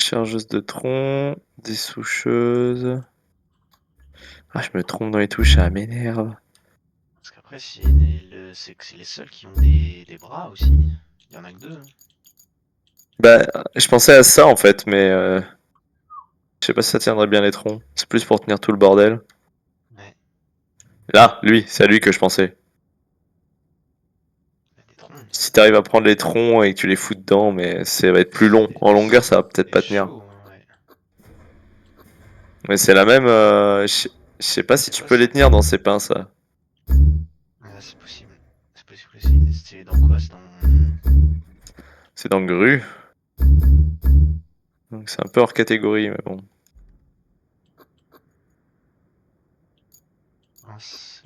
Chargeuse de tronc, dessoucheuse. Ah, je me trompe dans les touches, ça m'énerve. Parce qu'après, c'est que c'est les seuls qui ont des bras aussi. Il y en a que deux. Hein. Bah, je pensais à ça en fait, mais je sais pas si ça tiendrait bien les troncs. C'est plus pour tenir tout le bordel. Ouais, Là, lui, c'est à lui que je pensais. des troncs. Si t'arrives à prendre les troncs et que tu les fous dedans, mais ça va être plus long. En longueur, ça va peut-être C'est pas tenir. chaud, hein, ouais. Mais c'est la même. Je sais pas si tu peux les tenir dans ces pinces là. Ouais, c'est possible. C'est possible aussi. C'est dans quoi? C'est dans. C'est dans grue. Donc c'est un peu hors catégorie, mais bon. Mince.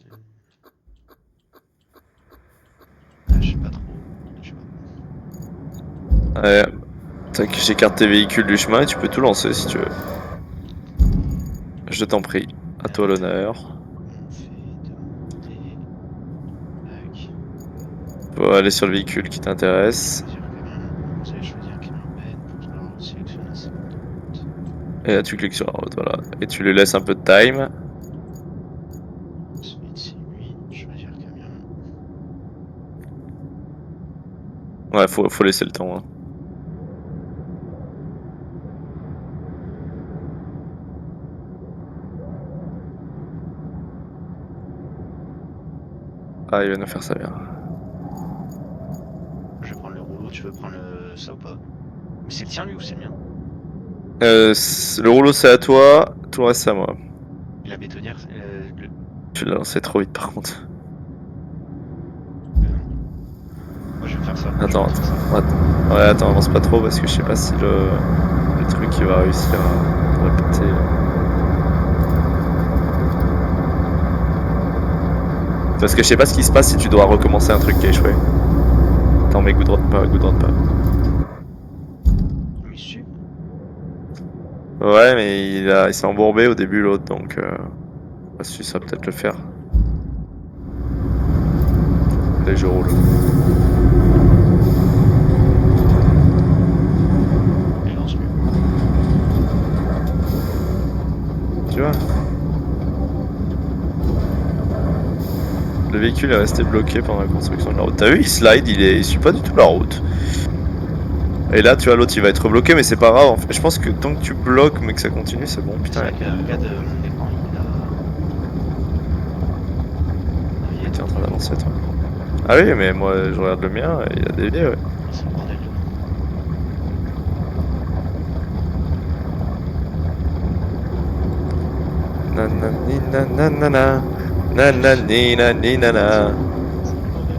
Ah, je sais pas trop. Je sais pas. Ouais. Tac, j'écarte tes véhicules du chemin et tu peux tout lancer si tu veux. Je t'en prie. À toi l'honneur. Comment on fait demander. Tac. Faut aller sur le véhicule qui t'intéresse. Choisir camion. Vous allez choisir camion benne pour la route. Sélectionner un segment de route. Et là tu cliques sur la route, voilà. Et tu lui laisses un peu de time. Ensuite, c'est lui. Choisir camion. Ouais, faut laisser le temps. Hein. Ah, il va nous faire ça bien. Je vais prendre le rouleau. Tu veux prendre ça ou pas? Mais c'est le tien lui ou c'est le mien? Le rouleau c'est à toi, tout le reste c'est à moi. Et la bétonnière, Tu l'as lancé trop vite par contre. non. Moi je vais faire ça. Attends, Je vais faire ça. attends. Ouais, attends, avance pas trop parce que je sais pas si le truc il va réussir à répéter. Parce que je sais pas ce qui se passe si tu dois recommencer un truc qui a échoué. Attends, mais goudronne pas, goudronne pas. Mais si. Ouais, mais il s'est embourbé au début l'autre, donc si ça va peut-être le faire. Allez, je roule. Et lance lui. Tu vois? Le véhicule est resté bloqué pendant la construction de la route. T'as vu, il slide, il suit pas du tout la route. Et là, tu vois, l'autre il va être bloqué, mais c'est pas grave. En fait, je pense que tant que tu bloques, mais que ça continue, c'est bon. Mais c'est Putain, vrai que regarde mon écran, il a. Il a t'es été en en train niveau. d'avancer, toi. Ah oui, mais moi, je regarde le mien, et il a dévié, ouais. C'est le bordel dedans. Nanani nanana. Nanani nanana. C'est le bordel.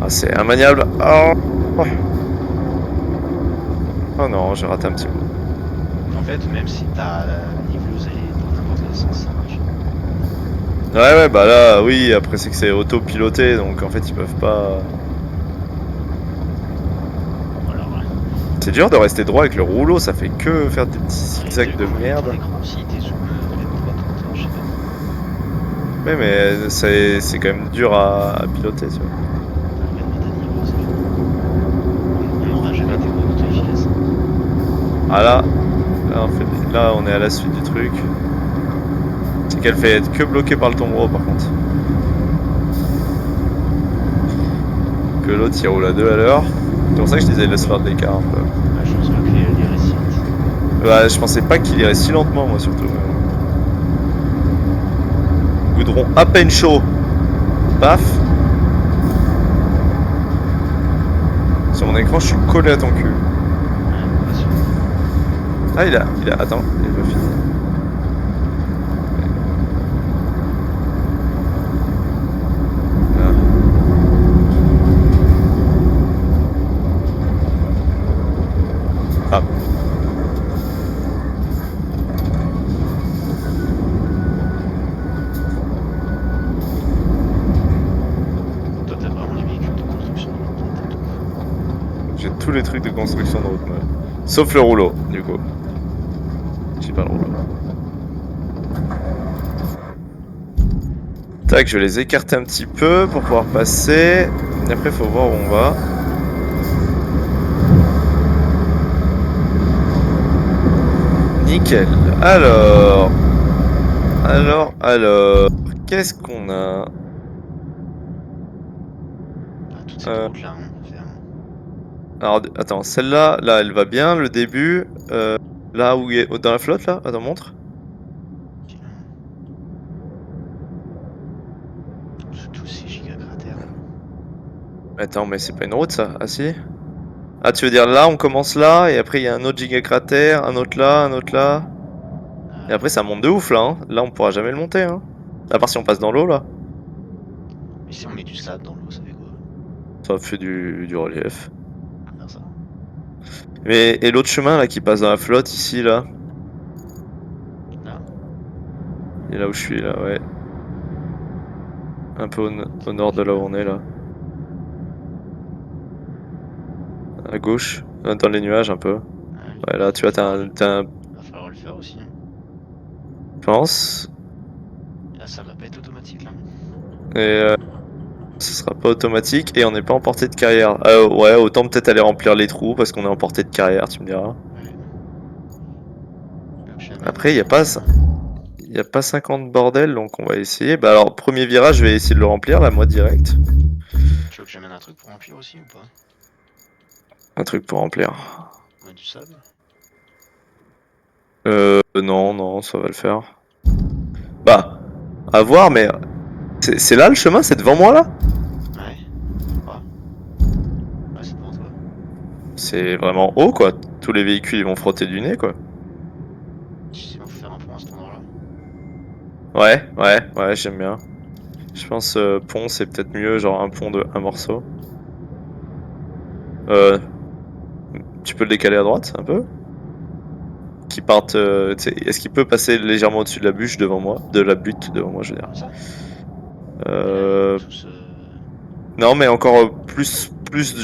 Ah, c'est immaniable. Oh, oh non, j'ai raté un petit bout. Donc en fait, même si ta niveleuse elle est dans n'importe quel sens, ça marche. Ouais, bah là, oui, après c'est que c'est auto-piloté, donc en fait ils peuvent pas. Ou alors, ouais. C'est dur de rester droit avec le rouleau, ça fait que faire des petits T'as zigzags vu de comment il est ton merde. écran aussi? Il était zoom fenêtre droite comme ça, je sais pas. Ouais, mais c'est quand même dur à piloter, tu vois. Ah, regarde, mais ta niveleuse elle est où? On n'aura jamais été capable de te filer ça. Ah là, on est à la suite du truc. C'est qu'elle fait être que bloquée par le tombereau par contre. Que l'autre il roule à 2 à l'heure. C'est pour ça que je disais laisse faire de l'écart un peu. Ah, je pense pas qu'il irait si vite. Bah, je pensais pas qu'il irait si lentement, moi surtout. Goudron à peine chaud. Paf. Sur mon écran, je suis collé à ton cul. Ouais, pas sûr. Ah, attends, il a pas fini. Ah. Toi, t'as vraiment les véhicules de construction de route, t'as tout. J'ai tous les trucs de construction de route, moi. Sauf le rouleau, du coup. J'ai pas le rouleau. Tac, je vais les écarter un petit peu pour pouvoir passer. Et après, faut voir où on va. nickel. Alors, qu'est-ce qu'on a? Ah, toutes ces Euh, routes là, hein, à faire. Alors, attends, celle-là, là, elle va bien, le début. Là où il est dans la flotte, là? Attends, montre. Ok. Tous ces giga cratères là. Attends, mais c'est pas une route, ça? Ah si? Ah, tu veux dire là, on commence là, et après il y a un autre gigacratère, un autre là, un autre là. Ah Et après ouais. ça monte de ouf là, hein. Là on pourra jamais le monter, hein. À part si on passe dans l'eau là. Mais si on met du sable dans l'eau, ça fait quoi? Ça fait du relief. On va faire ça. Et l'autre chemin là qui passe dans la flotte ici là. Là? Et là où je suis là, ouais. Un peu au nord de là où on est là. À gauche, dans les nuages un peu. Ouais, Ouais, là tu vois, va falloir le faire aussi, hein. je pense. Et là, ça va pas être automatique là. Et ce sera pas automatique et on n'est pas en portée de carrière. Ouais, autant peut-être aller remplir les trous parce qu'on est en portée de carrière, tu me diras. Ouais. Hop, j'amène Après, il aussi n'y a un pas, chemin. y a pas 50 bordel, donc on va essayer. Bah alors, premier virage, je vais essayer de le remplir, là, moi, direct. Tu veux que j'amène un truc pour remplir aussi ou pas? Un truc pour remplir. Ouais, du sable. Non, non, ça va le faire. Bah, à voir, mais... C'est là, le chemin? C'est devant moi, là? Ouais. Ah. Ouais, c'est devant toi. C'est vraiment haut, quoi. Tous les véhicules, ils vont frotter du nez, quoi. Si faut faire un pont à cet endroit-là. Ouais, j'aime bien. Je pense pont, c'est peut-être mieux, genre un pont de un morceau. Euh, Tu peux le décaler à droite, un peu? Qui parte, est-ce qu'il peut passer légèrement au-dessus de la bûche devant moi? De la butte devant moi, je veux dire. Comme ça? Mais là, ils vont Euh, tous. Non, mais encore plus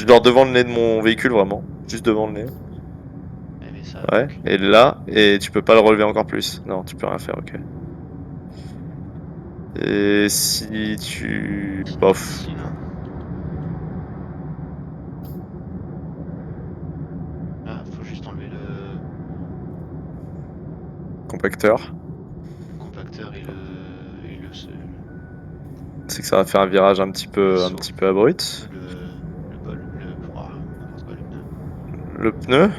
genre devant le nez de mon véhicule, vraiment. Juste devant le nez. Mais ça, Ouais. donc. Et là, et tu peux pas le relever encore plus. Non, tu peux rien faire, ok. Et si tu... Sinon, Bof. difficile, hein. Ah, faut juste enlever Compacteur. le compacteur C'est que ça va faire un virage un le un seau. petit peu abrupt. Le bol. Oh, n'importe quoi, le pneu. Le pneu.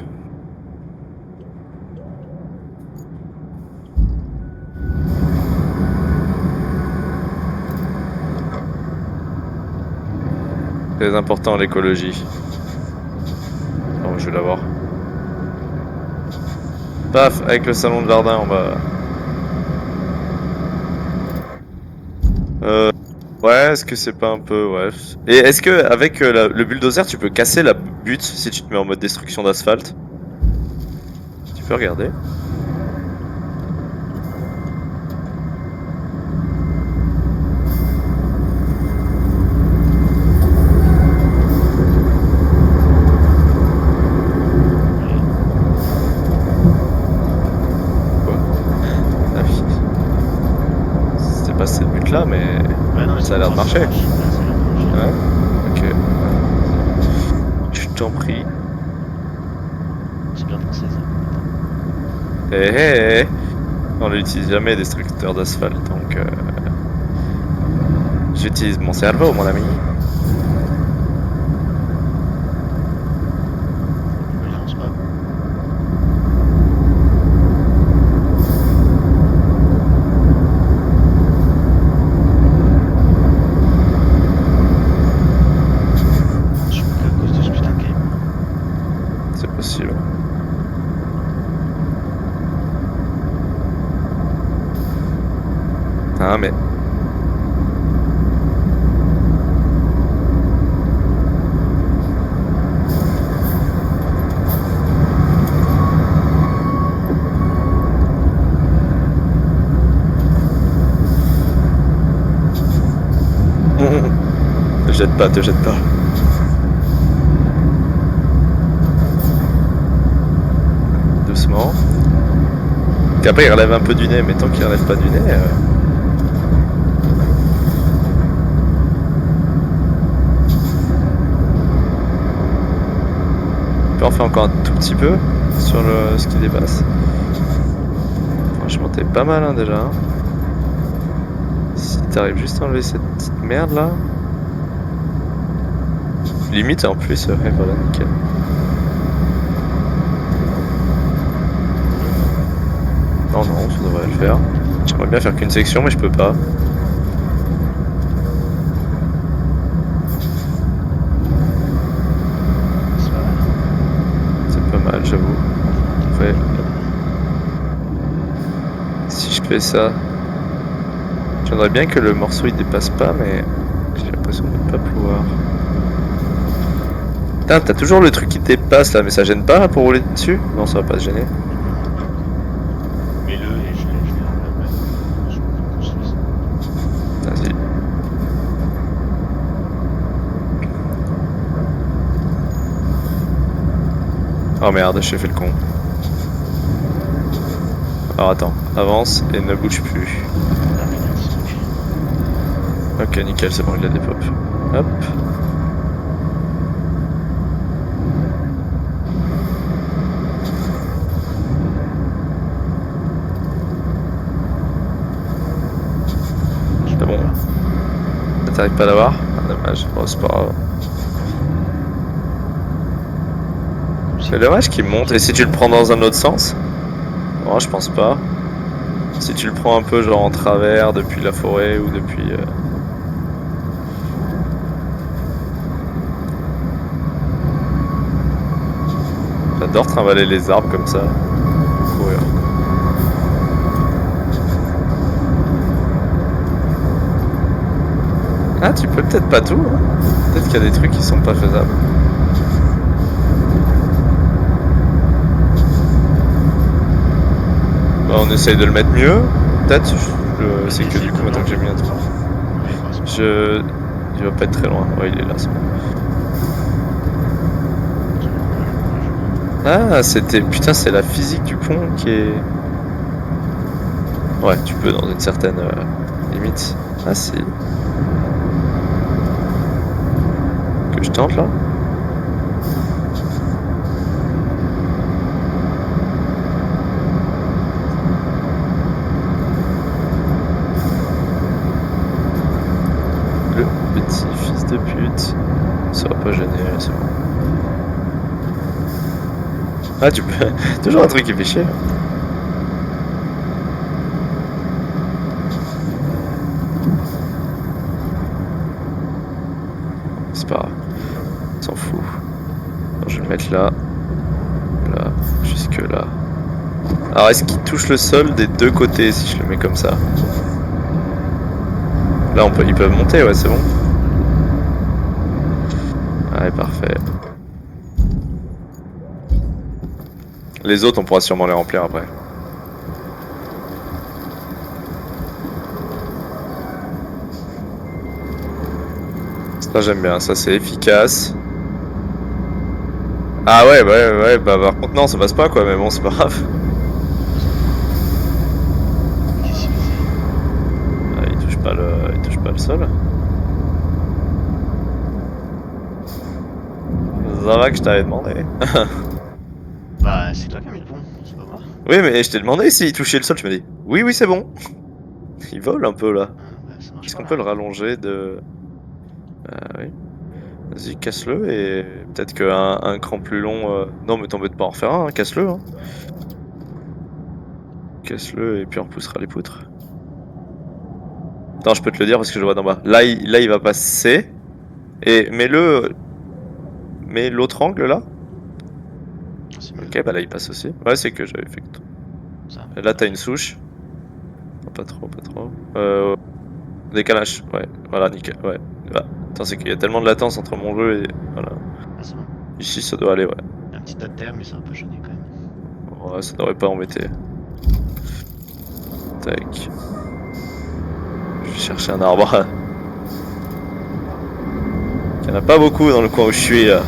Très important, l'écologie. Non, je vais l'avoir. Paf, avec le salon de jardin, on va... Ouais, est-ce que c'est pas un peu... Ouais. Et est-ce que avec le bulldozer, tu peux casser la butte si tu te mets en mode destruction d'asphalte? Tu peux regarder. Ouais. Quoi? Ah oui. C'était pas cette butte-là, mais Ouais, non, mais ça a l'air de ça marcher. marche. Ouais, ça a l'air de marcher. Ouais. Ok. Je t'en prie. C'est bien pensé ça. Attends. Eh eh eh. On n'utilise jamais destructeur d'asphalte, donc j'utilise mon cerveau, mon ami. Pourquoi il avance pas? Je crois qu'à cause de ce putain de game. C'est possible. Ah, mais... Te jette pas, te jette pas. Doucement. Qu'après il relève un peu du nez, mais tant qu'il relève pas du nez... On peut en faire encore un tout petit peu sur ce qui dépasse. Franchement, t'es pas mal hein, déjà. Hein. Si t'arrives juste à enlever cette petite merde là. Limite en plus, ouais, voilà, nickel. Non, non, ça devrait le faire. J'aimerais bien faire qu'une section, mais je peux pas. C'est pas mal, j'avoue. Ouais. Si je fais ça, j'aimerais bien que le morceau il dépasse pas, mais j'ai l'impression de ne pas pouvoir. Putain, t'as toujours le truc qui dépasse là, mais ça gêne pas là, pour rouler dessus? Non, ça va pas se gêner. Mets-le et je l'ai enlevé après. Je peux construire ça. Vas-y. Oh merde, j'ai fait le con. Alors attends, avance et ne bouge plus. Ah, mais regarde ce truc. Ok, nickel, c'est bon, il a des pop. Hop. C'est bon. T'arrives pas à l'avoir? Ah, dommage. Bon, c'est pas grave. C'est dommage qu'il monte. Et si tu le prends dans un autre sens? Moi, je pense pas. Si tu le prends un peu genre en travers depuis la forêt ou depuis... J'adore trimballer les arbres comme ça. Courir. Ah, tu peux peut-être pas tout. Hein. Peut-être qu'il y a des trucs qui sont pas faisables. Bah, on essaye de le mettre mieux. Peut-être. C'est que du coup, maintenant que j'ai mis un truc. Il va pas être très loin. Ouais, il est là, c'est bon. Ah, c'était... Putain, c'est la physique du pont qui est... Ouais, tu peux dans une certaine limite. Ah si. Que je tente là. Le petit fils de pute. Ça va pas gêner, c'est bon. Ah, tu peux... Toujours un truc qui fait chier. C'est pas grave. On s'en fout. Alors, je vais le mettre là. Là. Jusque là. Alors, est-ce qu'il touche le sol des deux côtés si je le mets comme ça? Là, ils peuvent monter, ouais, c'est bon. Ouais, parfait. Les autres, on pourra sûrement les remplir après. Ça, j'aime bien. Ça, c'est efficace. Ah ouais, bah par contre, non, ça passe pas, quoi. Mais bon, c'est pas grave. Qu'est-ce qu'il fait? Ah, il touche pas le sol. Ça va que je t'avais demandé. Bah, c'est toi qui as mis le pont, c'est pas moi. Oui, mais je t'ai demandé s'il touchait le sol. Tu m'as dit oui, oui, c'est bon. Il vole un peu là. Bah, ça marche Est-ce pas qu'on là. peut le rallonger de. Ah oui. Vas-y, casse-le et peut-être qu'un cran plus long. Non, mais t'embête pas à en refaire un, hein, casse-le. Hein. Casse-le et puis on repoussera les poutres. Attends, je peux te le dire parce que je le vois d'en bas. Là, il va passer. Et mets-le. Mets l'autre angle là. C'est mieux. Ok, bah là il passe aussi. Ouais, c'est que j'avais fait que. Ça. Et là, t'as une souche. Non, pas trop, pas trop. Décalage, ouais, voilà, nickel, ouais. Bah, attends, c'est qu'il y a tellement de latence entre mon jeu et. Voilà. Ah, c'est bon. Ici, ça doit aller, ouais. Il y a un petit tas de terre, mais ça va pas gêner quand même. Ouais, ça devrait pas embêter. Tac. Je vais chercher un arbre. Il y en a pas beaucoup dans le coin où je suis là.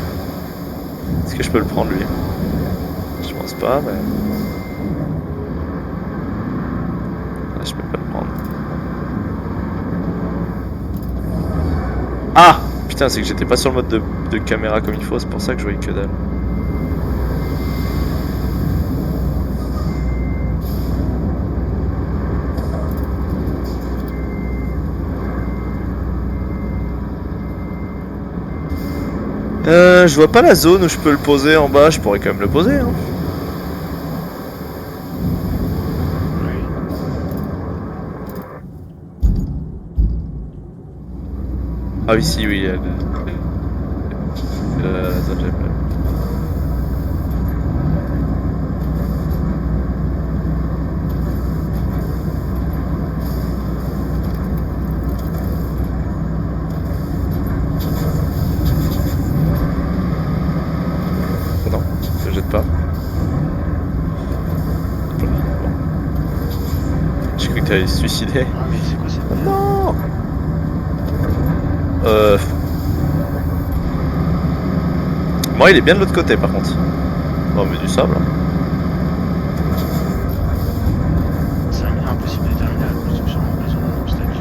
Est-ce que je peux le prendre lui? Je pense pas, mais. Ah, je peux pas le prendre. Ah! Putain, c'est que j'étais pas sur le mode de caméra comme il faut, c'est pour ça que je voyais que dalle. Je vois pas la zone où je peux le poser en bas, je pourrais quand même le poser. Hein. Oui. Ah oui, si, oui. La zone, j'aime pas. Non, ne jette pas. Bon. J'ai cru que t'allais se suicider. Ah, mais c'est quoi cette merde? Non. Moi, il est bien de l'autre côté, par contre. Oh, mais du sable. C'est impossible de terminer la construction en raison d'un obstacle.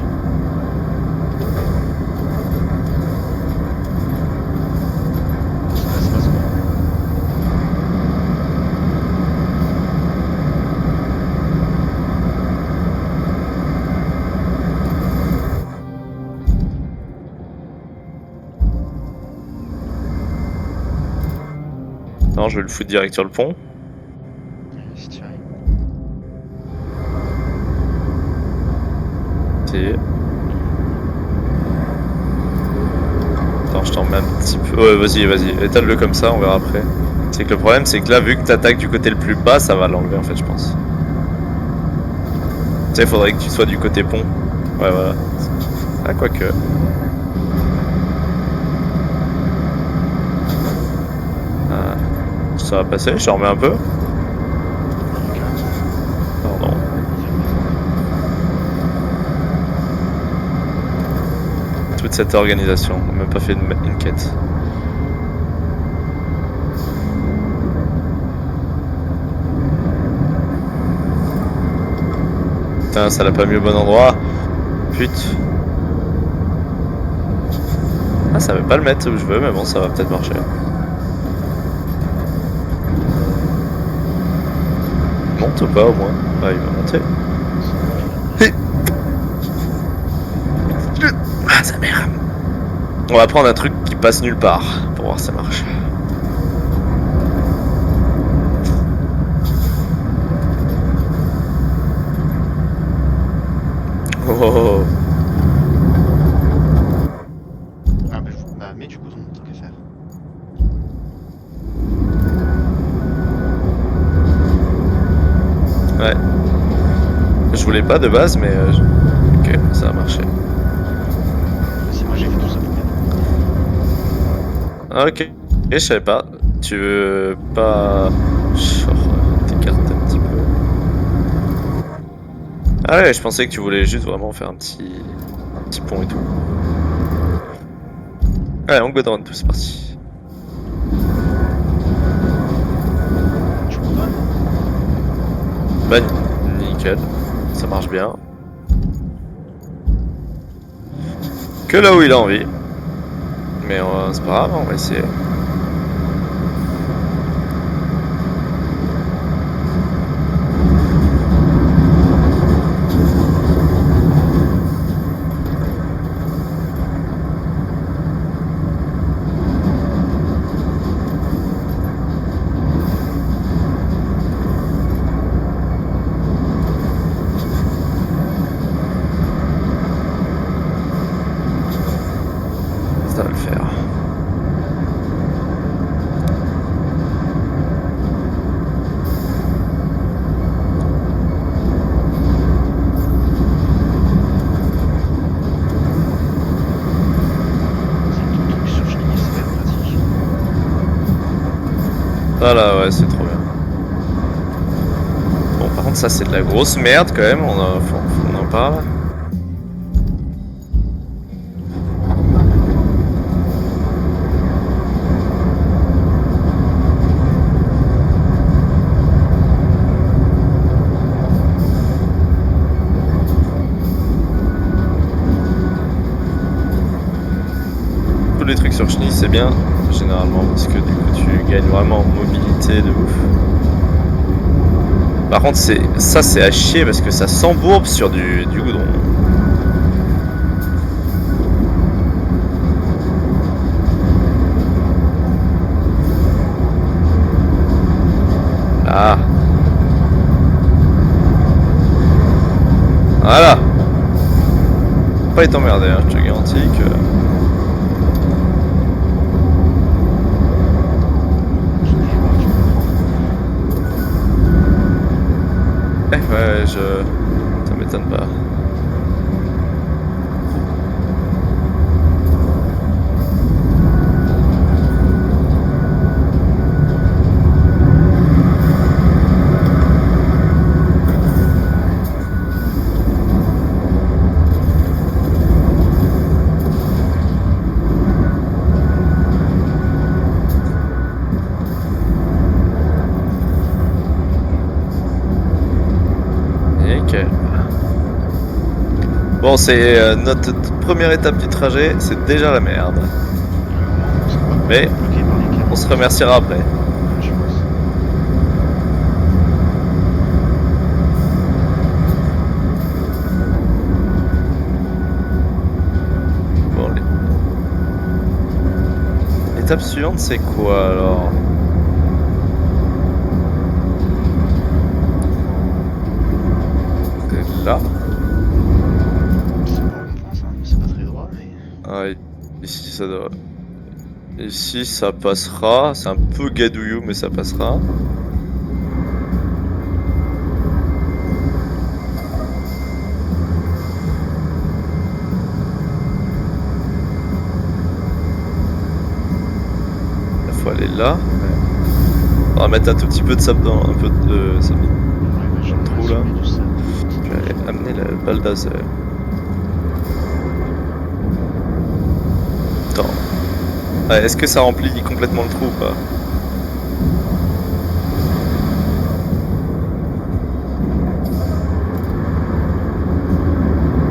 Ça passe quoi? Non, je vais le foutre direct sur le pont. Si tu arrives. C'est... Attends, je t'en remets un petit peu. Ouais, vas-y, étale-le comme ça, on verra après. C'est que le problème, c'est que là, vu que t'attaques du côté le plus bas, ça va l'enlever en fait, je pense. Tu sais, il faudrait que tu sois du côté pont. Ouais, voilà. Ah, quoique. Ah, ça va passer, je t'en remets un peu. Pardon. Toute cette organisation, on n'a même pas fait une quête. Putain, ça l'a pas mis au bon endroit. Putain. Ah, ça veut pas le mettre où je veux, mais bon, ça va peut-être marcher. Monte ou pas au moins? Ah, il va monter. Ah, sa mère. On va prendre un truc qui passe nulle part pour voir si ça marche. Oh. Ah, bah, mets du goudron, tant qu'à faire. Ouais. Je voulais pas de base, mais ok, ça a marché. Si moi j'ai fait tout ça pour rien. Ah, ok, je savais pas. Tu veux pas... t'écarter un petit peu. Ah ouais, je pensais que tu voulais juste vraiment faire un petit pont et tout. Allez, on go down tout, c'est parti. Tu me donnes? Bah, nickel. Ça marche bien. Que là où il a envie. Mais c'est pas grave, on va essayer. Ça va le faire. C'est tout truc sur chenille, c'est quand même pratique. Voilà, ouais, c'est trop bien. Bon, par contre, ça, c'est de la grosse merde quand même, faut on en parle. Tous les trucs sur chenille, c'est bien, généralement, parce que du coup, tu gagnes vraiment en mobilité de ouf. Par contre, ça, c'est à chier parce que ça s'embourbe sur du goudron. pas été emmerdé, hein, je te garantis que... Ouais, ça m'étonne pas. Nickel. Bon, c'est notre première étape du trajet, c'est déjà la merde. Mais on se remerciera après. Bon, l'étape suivante, c'est quoi alors? C'est là. C'est pas un point ça, c'est pas très droit mais... Ah, ici ça doit... Ici ça passera, c'est un peu gadouillou mais ça passera. Il faut aller là. On va mettre un tout petit peu de sable dans... un peu de sable dans le trou là. Je vais aller amener la balle laser. Attends. Ouais, est-ce que ça remplit complètement le trou ou pas?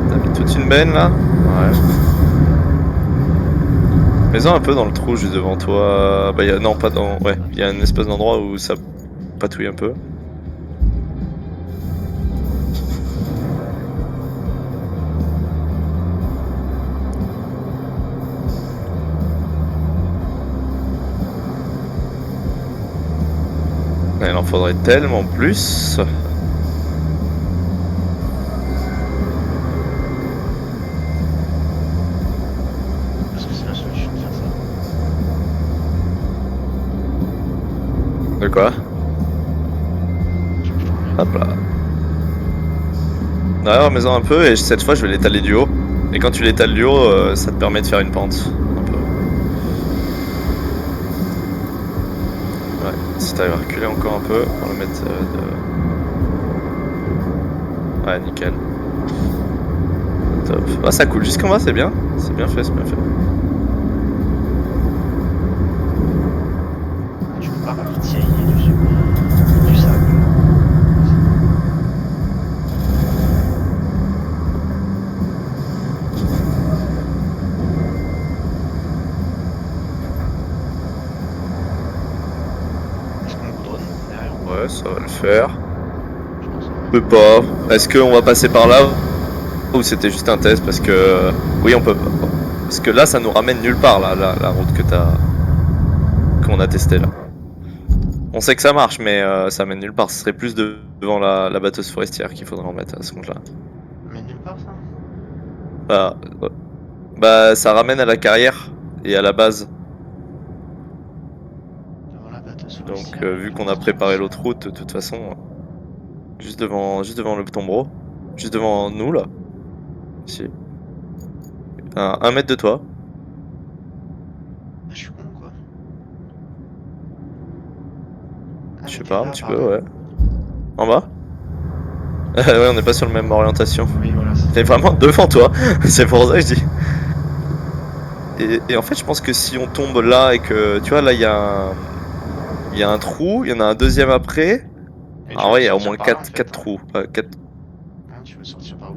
T'as mis toute une benne là? Ouais. Mets-en un peu dans le trou juste devant toi. Bah non, pas dans... Ouais, il y a un espèce d'endroit où ça patouille un peu. Il en faudrait tellement plus. Parce que c'est la solution de faire ça. De quoi? Hop là. Ouais, mets-en un peu et cette fois je vais l'étaler du haut. Et quand tu l'étales du haut, ça te permet de faire une pente. Un peu. Ouais, si t'arrives à reculer encore un peu pour le mettre de... Ouais, nickel. Top. Ah, ça coule jusqu'en bas, c'est bien. C'est bien fait, c'est bien fait. Tu peux pas rapetisser du sable. Est-ce qu'on goudronne derrière? Ouais, ça va le faire. Je pense. Je peux pas. Est-ce qu'on va passer par là? Ou c'était juste un test? Parce que... Oui, on peut pas. Parce que là, ça nous ramène nulle part, là, la route que qu'on a testé là. On sait que ça marche, mais ça mène nulle part. Ce serait plus devant la batteuse forestière qu'il faudrait en mettre à ce compte-là. Mais nulle part ça? Bah, bah, ça ramène à la carrière et à la base. Devant la batteuse Donc, forestière. vu qu'on a préparé l'autre route, de toute façon, juste devant le tombereau, juste devant nous là, ici, à 1 mètre de toi. Ah, je suis con quoi. Ah, Je sais mais t'es pas, un là, petit peu, pardon. ouais. En bas? Ouais, on n'est pas sur la même orientation. Oui, voilà. T'es vraiment devant toi, c'est pour ça que je dis. Et en fait, je pense que si on tombe là et que, tu vois, là, il y a un trou, il y en a un deuxième après. Mais tu Ah veux ouais, il y a au sortir moins par là en 4 fait. Hein. trous. Hein, tu veux sortir par où?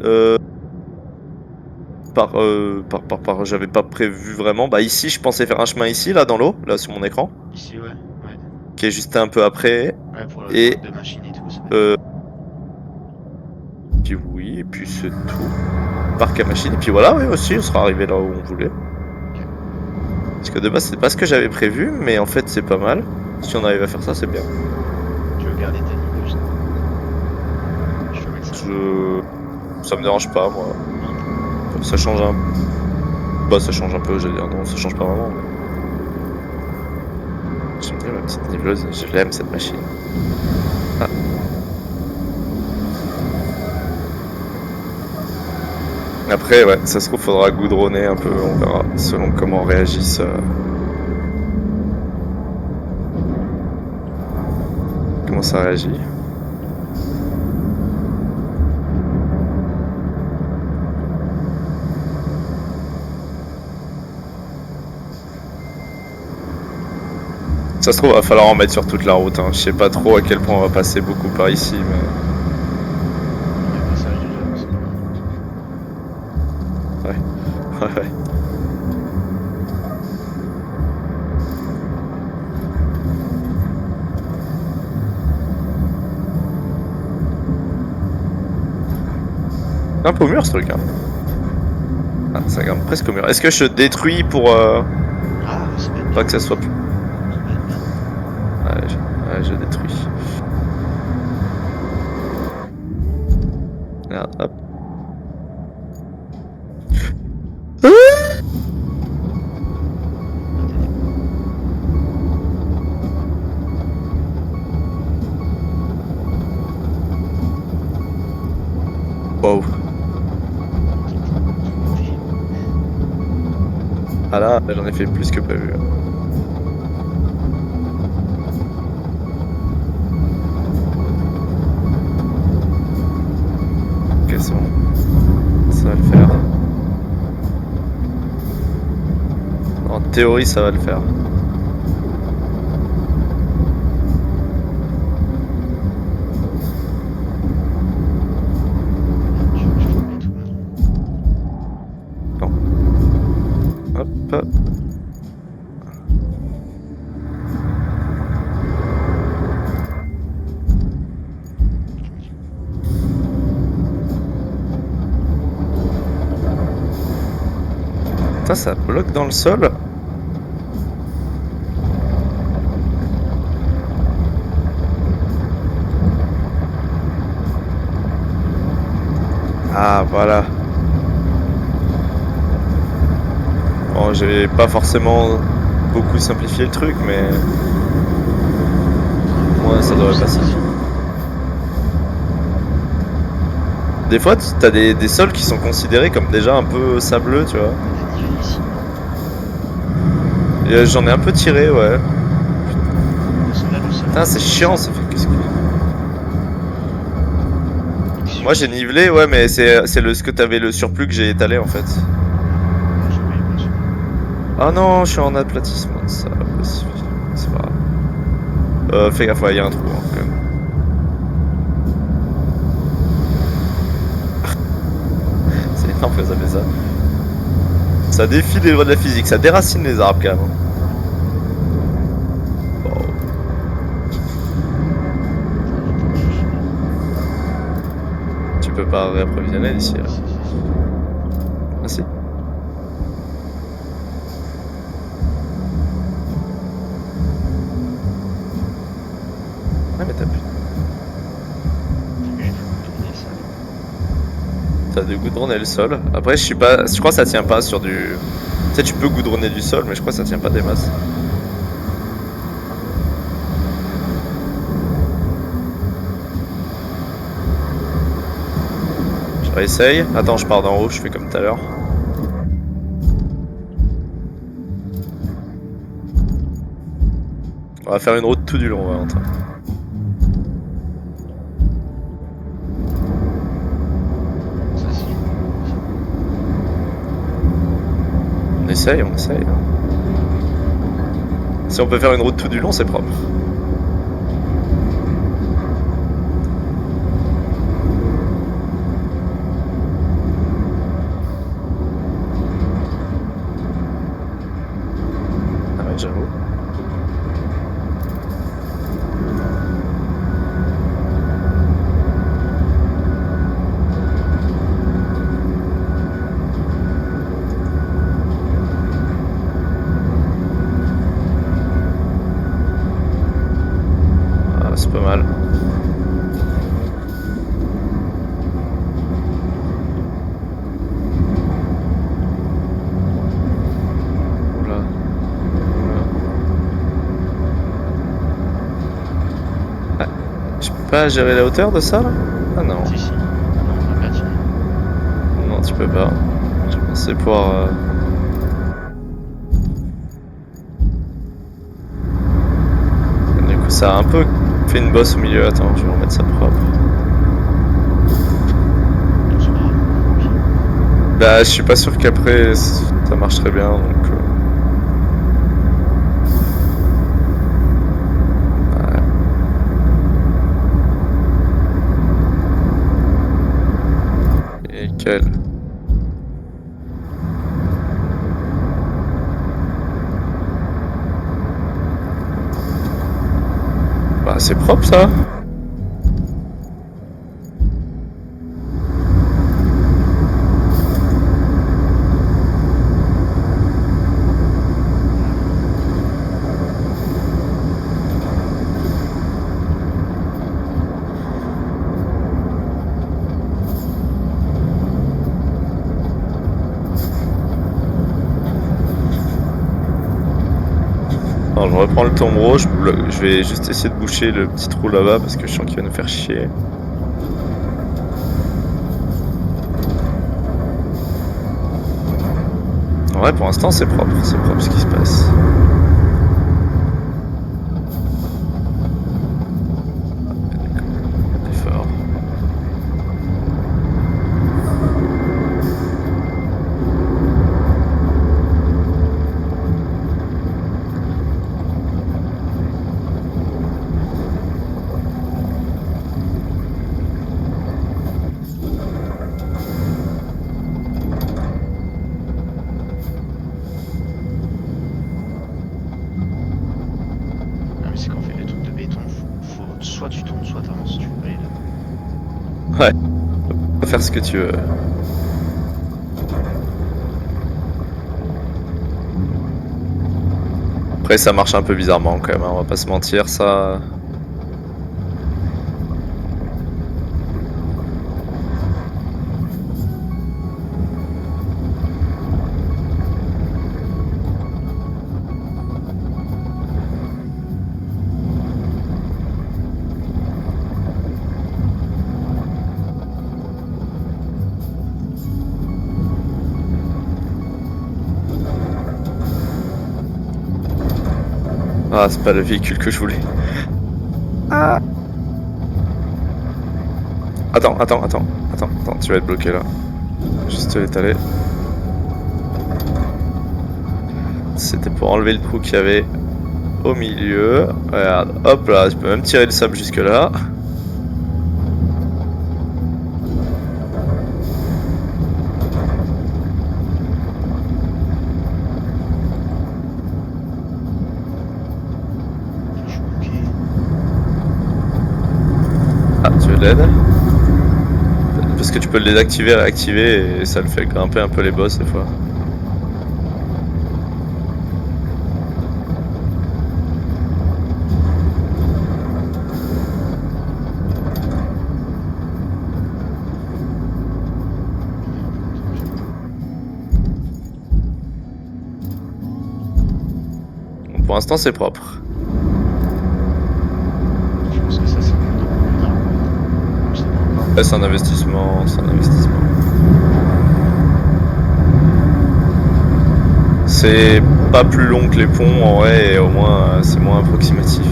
J'avais pas prévu vraiment. Bah ici, je pensais faire un chemin ici, là, dans l'eau, là, sur mon écran, Ici, ouais. Ouais. qui est juste un peu après. Ouais, pour le Et truc de machine et tout, ça va être bien. puis oui, et puis c'est tout. Parc à machine, et puis voilà, oui, aussi, on sera arrivé là où on voulait. Ok. Parce que de base, c'est pas ce que j'avais prévu, mais en fait, c'est pas mal. Si on arrive à faire ça, c'est bien. Tu veux garder ta ligne juste. Je te mets ça. Ça me dérange pas, moi. Ça change un... Bah ça change un peu, j'allais dire non, ça change pas vraiment. Mais... J'aime bien ma petite niveleuse, je l'aime cette machine. Ah. Après ouais, ça se trouve faudra goudronner un peu, on verra, selon comment réagissent... Comment ça réagit. Ça se trouve, va falloir en mettre sur toute la route. Hein. Je sais pas trop à quel point on va passer beaucoup par ici, mais. Il y a un passage déjà, c'est bon. Ouais. Ouais. Un peu au mur ce truc. Hein. Ah, ça grimpe presque au mur. Est-ce que je détruis pour. Ah, ça va être Pas bien. que ça soit plus. Ça va être bien. Ouais, je détruis. Regarde, hop. Wow. Ah là, j'en ai fait plus que prévu. Ok, c'est bon. Ça va le faire. En théorie, ça va le faire. Je mets tout là. Non. Hop, hop. Putain, ça bloque dans le sol. Ah, voilà. Bon, j'ai pas forcément beaucoup simplifié le truc, mais... Ouais, ça devrait passer. Des fois, t'as des sols qui sont considérés comme déjà un peu sableux, tu vois. On a nivelé ici. Et j'en ai un peu tiré, ouais. Là, le sol. Putain, c'est chiant, ça fait... Qu'est-ce que... Moi, j'ai nivelé, ouais, mais c'est ce que t'avais le surplus que j'ai étalé, en fait. Je voyais pas sur- Ah non, je suis en aplatissement, ça va pas suffire. C'est pas grave. Fais gaffe, ouais, y a un trou, hein, quand même. C'est énorme que ça fait ça. Ça défie les lois de la physique, ça déracine les arbres, quand même. Wow. Tu peux pas réapprovisionner d'ici, là. Ah si. Ah mais t'as plus... Il faut tourner ça. T'as de goudronner le sol. Après, je suis pas... Je crois que ça tient pas sur du... Tu sais, tu peux goudronner du sol, mais je crois que ça tient pas des masses. Je réessaye. Attends, je pars d'en haut, je fais comme tout à l'heure. On va faire une route tout du long, Valentin. Ça, c'est. On essaye, on essaye. Si on peut faire une route tout du long, c'est propre. Ah ouais, j'avoue. Ah, c'est pas mal. pas gérer la hauteur de ça là? Ah non. Si, si. Non, regarde. Non, tu peux pas. Je pensais pouvoir. Du coup, ça a un peu fait une bosse au milieu. Attends, je vais remettre ça propre. Non, c'est pas grave. Bah, je suis pas sûr qu'après ça marche très bien donc. Nickel. Bah, c'est propre ça. Alors, je reprends le tombereau, je vais juste essayer de boucher le petit trou là-bas parce que je sens qu'il va nous faire chier. Ouais, pour l'instant c'est propre ce qui se passe. Effort. Ah, mais c'est qu'en fait, le truc de béton, faut soit tu tournes, soit t'avances. Tu fais pas les deux. Ouais. On va faire ce que tu veux. Après ça marche un peu bizarrement quand même, hein, on va pas se mentir, ça. Ah, c'est pas le véhicule que je voulais. Ah. Attends, tu vas être bloqué là. Juste l'étaler. C'était pour enlever le trou qu'il y avait au milieu. Regarde, hop là, je peux même tirer le sable jusque là. Je suis bloqué. Ah, tu veux de l'aide? Parce que tu peux le désactiver, réactiver et ça le fait grimper un peu les boss des fois. Bon, pour l'instant c'est propre. Je pense que ça, c'est le non. Je sais pas encore. Là c'est un investissement, C'est pas plus long que les ponts en vrai et au moins c'est moins approximatif.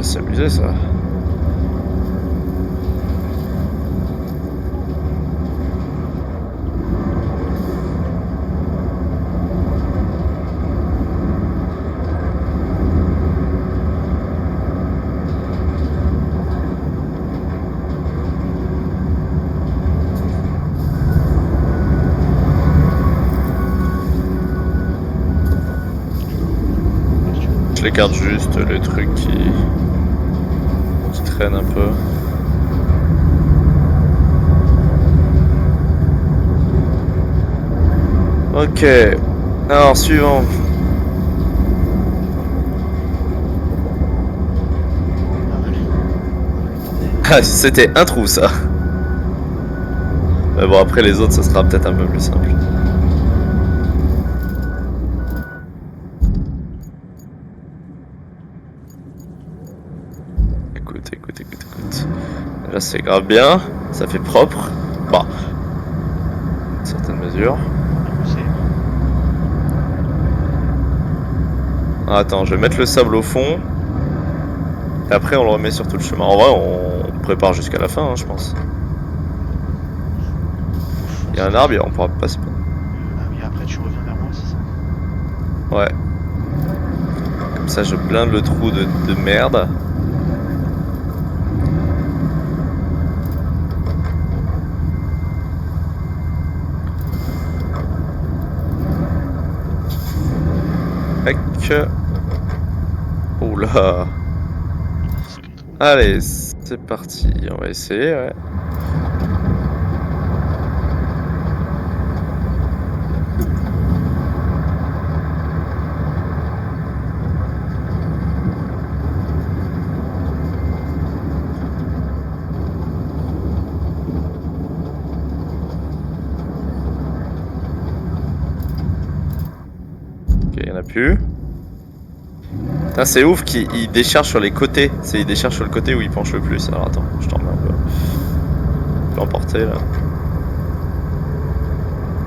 C'est abusé ça. Je l'écarte juste les trucs qui traînent un peu. Ok, alors suivant. Pas mal. Ah, c'était un trou ça. Mais bon, après les autres, ça sera peut-être un peu plus simple. Écoute. Là, c'est grave bien. Ça fait propre. Bah, une certaine mesure. Ah, attends, je vais mettre le sable au fond. Et après, on le remet sur tout le chemin. En vrai, on prépare jusqu'à la fin, hein, je pense. Il y a un arbre, on pourra passer. Ah oui, après tu reviens vers moi, c'est ça? Ouais. Comme ça, je blinde le trou de merde. Tac. Oula. Allez, c'est parti. On va essayer, ouais. Ok, il n'y en a plus. C'est ouf qu'il décharge sur les côtés. Il décharge sur le côté où il penche le plus. Alors attends, je t'en remets un peu. Je peux l'emporter là.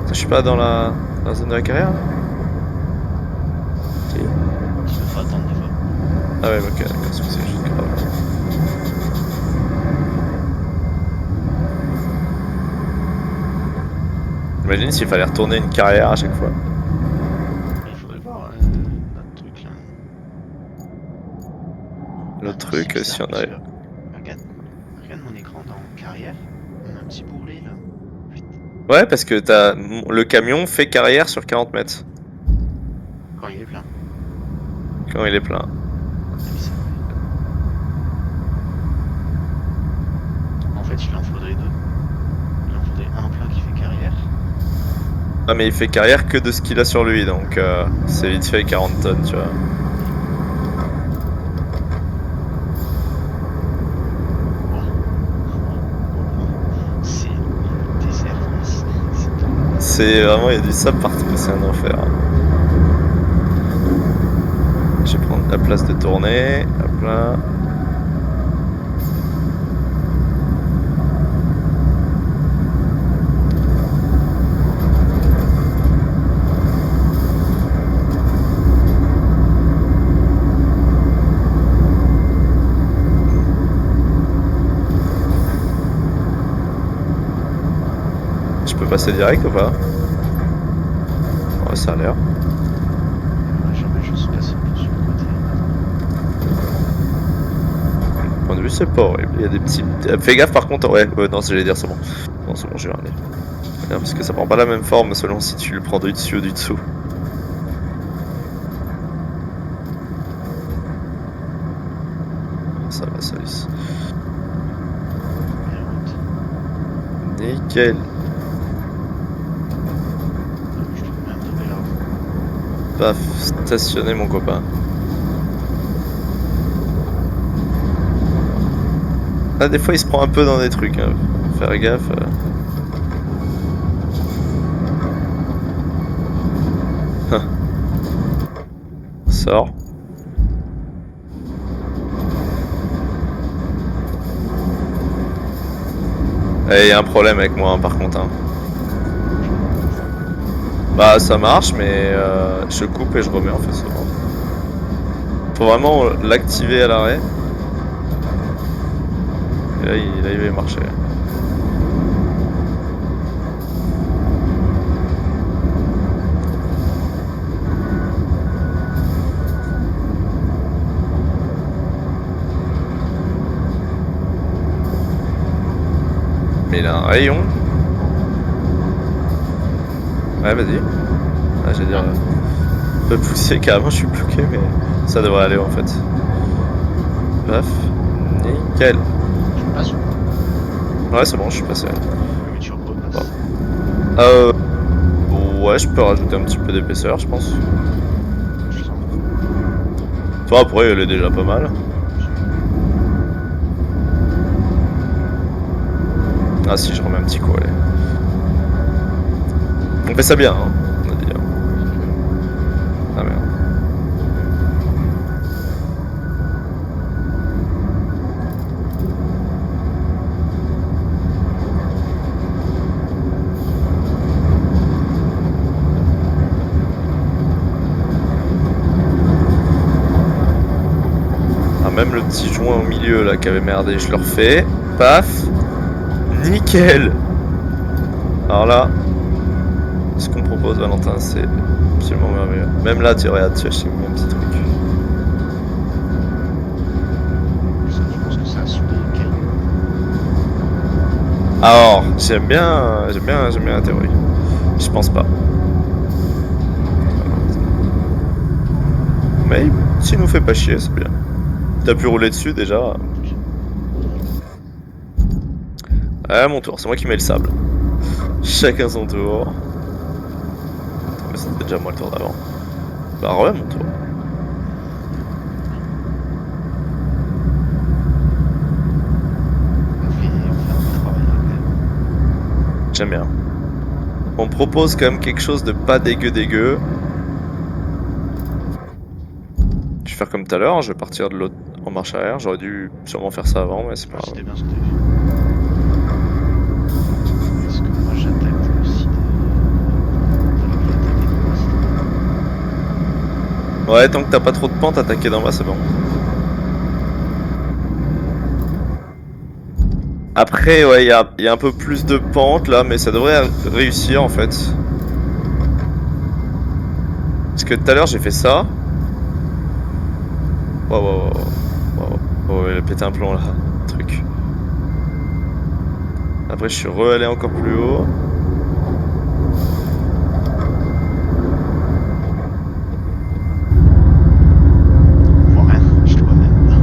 Je suis pas dans la zone de la carrière. Si. Faut attendre des fois. Ah ouais, ok, d'accord, c'est juste grave. Imagine s'il fallait retourner une carrière à chaque fois. Il faudrait voir notre truc là. L'autre Non, truc, c'est si bizarre, on parce arrive. que regarde mon écran dans carrière. On a un petit bourrelet là. Ouais, parce que le camion fait carrière sur 40 mètres. Quand il est plein. Quand il est plein. Ah oui, c'est vrai. En fait, il en faudrait deux. Il en faudrait un plein qui fait carrière. Ah, mais il fait carrière que de ce qu'il a sur lui, donc c'est vite fait 40 tonnes, tu vois. C'est le désert. C'est vraiment, il y a du sable partout, c'est un enfer. Je vais prendre la place de tournée. Hop là. Je peux passer direct ou pas? Ouais, ça a l'air. J'aurais juste passé un peu sur le côté. Point de vue, c'est pas horrible. Il y a des petits. Fais gaffe par contre, ouais, non, j'allais dire, c'est bon. Non, c'est bon, j'ai regardé. Parce que ça prend pas la même forme selon si tu le prends du dessus ou du dessous. Ça va, ça lisse. Nickel. Je te mets un double là-haut. Paf, stationner mon copain. Ah, des fois il se prend un peu dans des trucs, hein. Faut faire gaffe. Sort. Et il y a un problème avec moi, hein, par contre. Hein. Bah, ça marche, mais je coupe et je remets en fait souvent. Faut vraiment l'activer à l'arrêt. Et là, il va marcher. Mais il a un rayon. Ouais, vas-y. Ah, j'allais dire. Un peu poussé, carrément, je suis bloqué, mais ça devrait aller en fait. Paf. Nickel. Tu me passes? Ouais, c'est bon, je suis passé. Mais tu repasses. Ouais, je peux rajouter un petit peu d'épaisseur, je pense. Je sens. Toi, après, elle est déjà pas mal. Ah si, je remets un petit coup, allez. On fait ça bien, hein, on a dit. Ah merde. Ah, même le petit joint au milieu là qui avait merdé, je le refais. Paf. Nickel. Alors là, ce qu'on propose Valentin, c'est absolument merveilleux. Même là, tu regardes, tu as chez moi un petit truc. Ça, je pense que ça a saoulé Kyle. Alors, j'aime bien la théorie. Je pense pas. Mais s'il nous fait pas chier, c'est bien. T'as pu rouler dessus déjà. À mon tour, c'est moi qui mets le sable. Chacun son tour. Mais c'était déjà moi le tour d'avant. Bah ouais, mon tour. On fait un beau travail quand même. J'aime bien. On propose quand même quelque chose de pas dégueu. Je vais faire comme tout à l'heure, je vais partir de l'autre en marche arrière. J'aurais dû sûrement faire ça avant, mais c'est pas Ouais, grave. c'était bien ce que t'avais fait. Est-ce que moi j'attaque aussi de... Alors je vais attaquer d'en bas, c'est bon. Ouais, tant que t'as pas trop de pente, attaquer d'en bas, c'est bon. Après, ouais, il y a un peu plus de pente là, mais ça devrait réussir en fait. Parce que tout à l'heure, j'ai fait ça. Wow. Oh, il a pété un plomb là, truc. Après, je suis re-allé encore plus haut. On voit rien, je le vois même pas.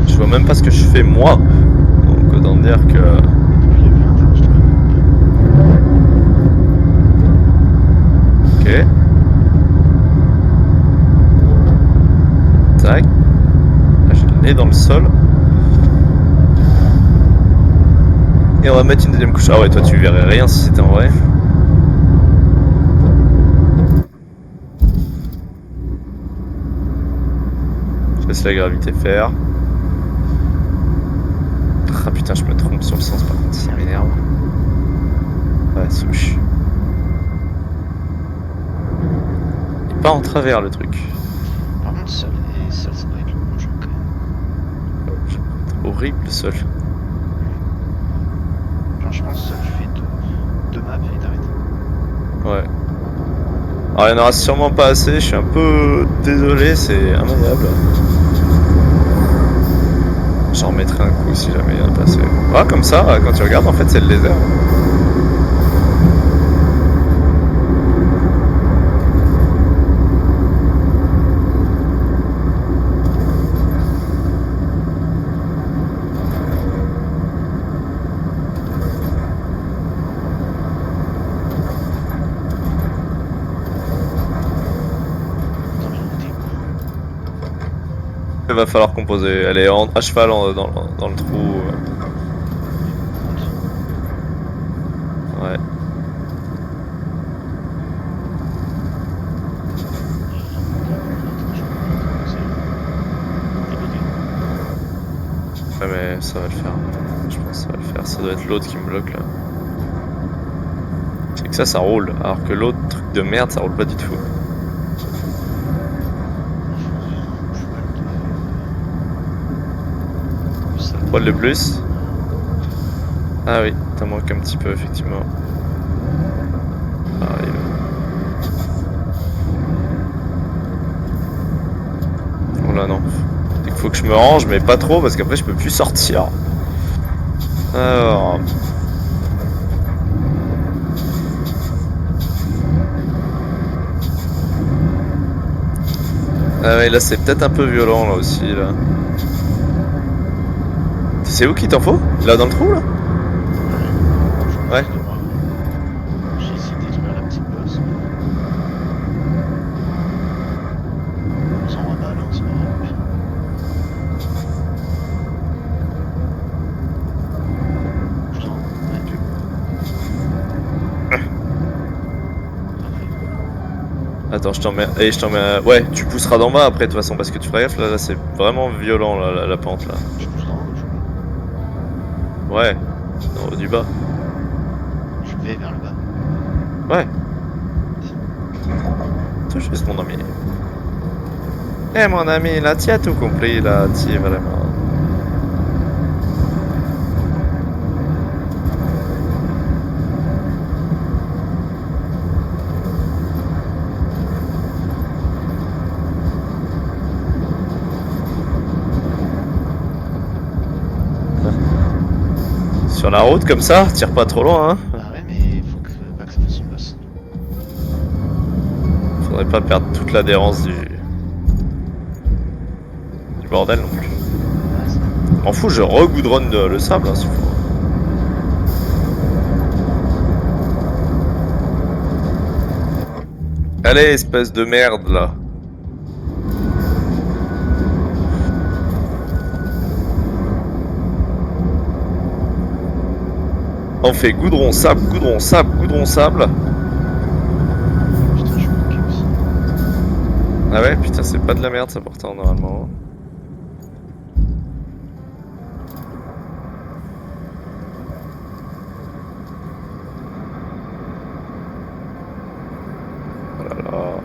Je vois même pas ce que je fais moi. Donc, autant dire que. Je l'ai vu interne, je le vois même Ok. Tac. Là, j'ai le nez dans le sol. Et on va mettre une deuxième couche. Ah ouais, toi, tu verrais rien si c'était en vrai. Je laisse la gravité faire. Ah putain, je me trompe sur le sens par contre, ça m'énerve. Ouais, souche. Et pas en travers le truc. pas. Par contre, seul, ça doit être le bon jeu quand même. Horrible le sol. Genre, je pense que seul, tu fais deux maps et t'arrêtes. Ouais. Alors il n'y en aura sûrement pas assez, je suis un peu désolé, c'est immaniable. J'en remettrai un coup si jamais il y en a pas assez. Ah, comme ça, quand tu regardes, en fait, c'est le désert. Dans l'unité, quoi. Il va falloir composer. Elle est à cheval dans le trou. On monte. Ouais. Ok, on monte. Je peux commencer. T'es bloqué. Ouais, mais ça va le faire. Je pense que ça va le faire. Ça doit être l'autre qui me bloque là. C'est que ça roule. Alors que l'autre truc de merde, ça roule pas du tout. Poil de... Ça Poil de plus. Ah oui, t'en manques un petit peu, effectivement. Arrive. Oh là non. Il faut que je me range, mais pas trop, parce qu'après je peux plus sortir. Alors... Ah ouais, là c'est peut-être un peu violent là aussi là. C'est où qu'il t'en faut? Là dans le trou là? Je vois en Ouais. face de moi. J'ai essayé de détruire la petite bosse, mais... On s'en va balle, hein, c'est pas grave. Au pire. Putain, ouais. Attends, je t'en mets. Et je t'en mets. Ouais, tu pousseras d'en bas après de toute façon parce que tu feras gaffe là, c'est vraiment violent là, la pente là. Je pousse dans le jeu. Ouais, en haut du bas. Je vais vers le bas. Ouais. Tout juste mon ami. Eh mon ami, là tu as tout compris là, tu es vraiment. Sur la route comme ça, tire pas trop loin hein. Ah ouais, mais faut que, pas que ça fasse son boss. Faudrait pas perdre toute l'adhérence du bordel non plus. Ouais, ça. M'en fous, je regoudronne le sable hein, s'il faut. Allez, espèce de merde là. On fait goudron, sable, goudron, sable, goudron, sable. Putain, je suis bloqué aussi. Ah ouais, putain, c'est pas de la merde ça pourtant normalement. Oh là là. Alors,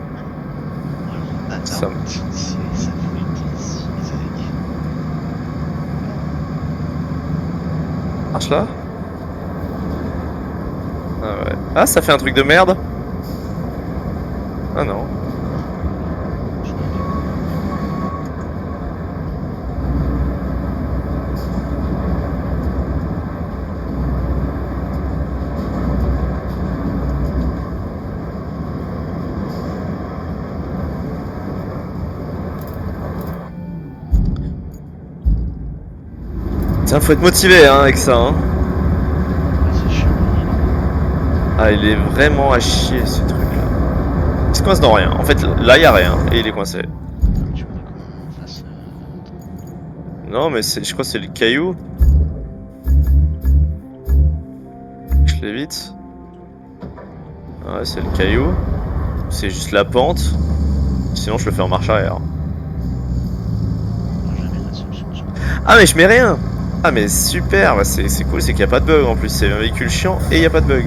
Ça attends, ça faut être ici, les amis. marche là? Ah ouais. Ah, ça fait un truc de merde? Ah non. Je vois bien. Tiens, faut être motivé hein, avec ça. Hein. Ouais, c'est chiant. Ah, il est vraiment à chier ce truc là. Il se coince dans rien. En fait, là, y a rien et il est coincé. Donc, tu voudrais qu'on fasse. Non, mais je crois que c'est le caillou. Je l'évite. Ouais, c'est le caillou. C'est juste la pente. Sinon, je le fais en marche arrière. Jamais la solution. Ah, mais je mets rien! Ah, mais super! Bah, c'est cool, c'est qu'il n'y a pas de bug en plus. C'est un véhicule chiant et il n'y a pas de bug.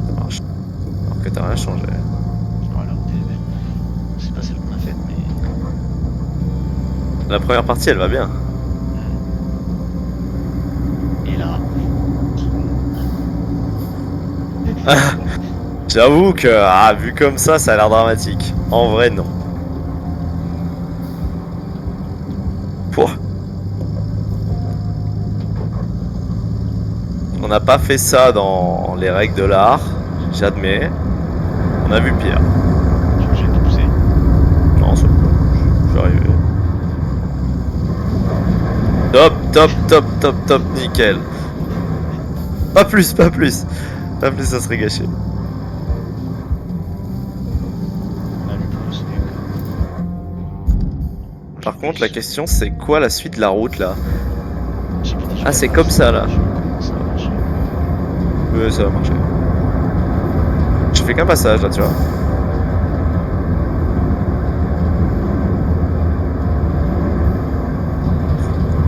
Ça marche. Alors que t'as rien changé. Ouais, la route est belle. C'est pas celle qu'on a faite, mais. La première partie, elle va bien. Et là. J'avoue que, ah, vu comme ça a l'air dramatique. En vrai, non. Pouah. On n'a pas fait ça dans les règles de l'art, j'admets. On a vu pire. J'ai poussé. Non, c'est bon. Je suis arrivé. Top, top, top, top, top, nickel. Pas plus, pas plus. Pas plus, ça serait gâché. On a lu pour le sneak. Par contre, la question, c'est quoi la suite de la route, là? J'ai pas dit, Ah, c'est comme ça, là. Je sais pas comment ça va marcher. Ouais, ça va marcher. J'ai fait qu'un passage, là, tu vois.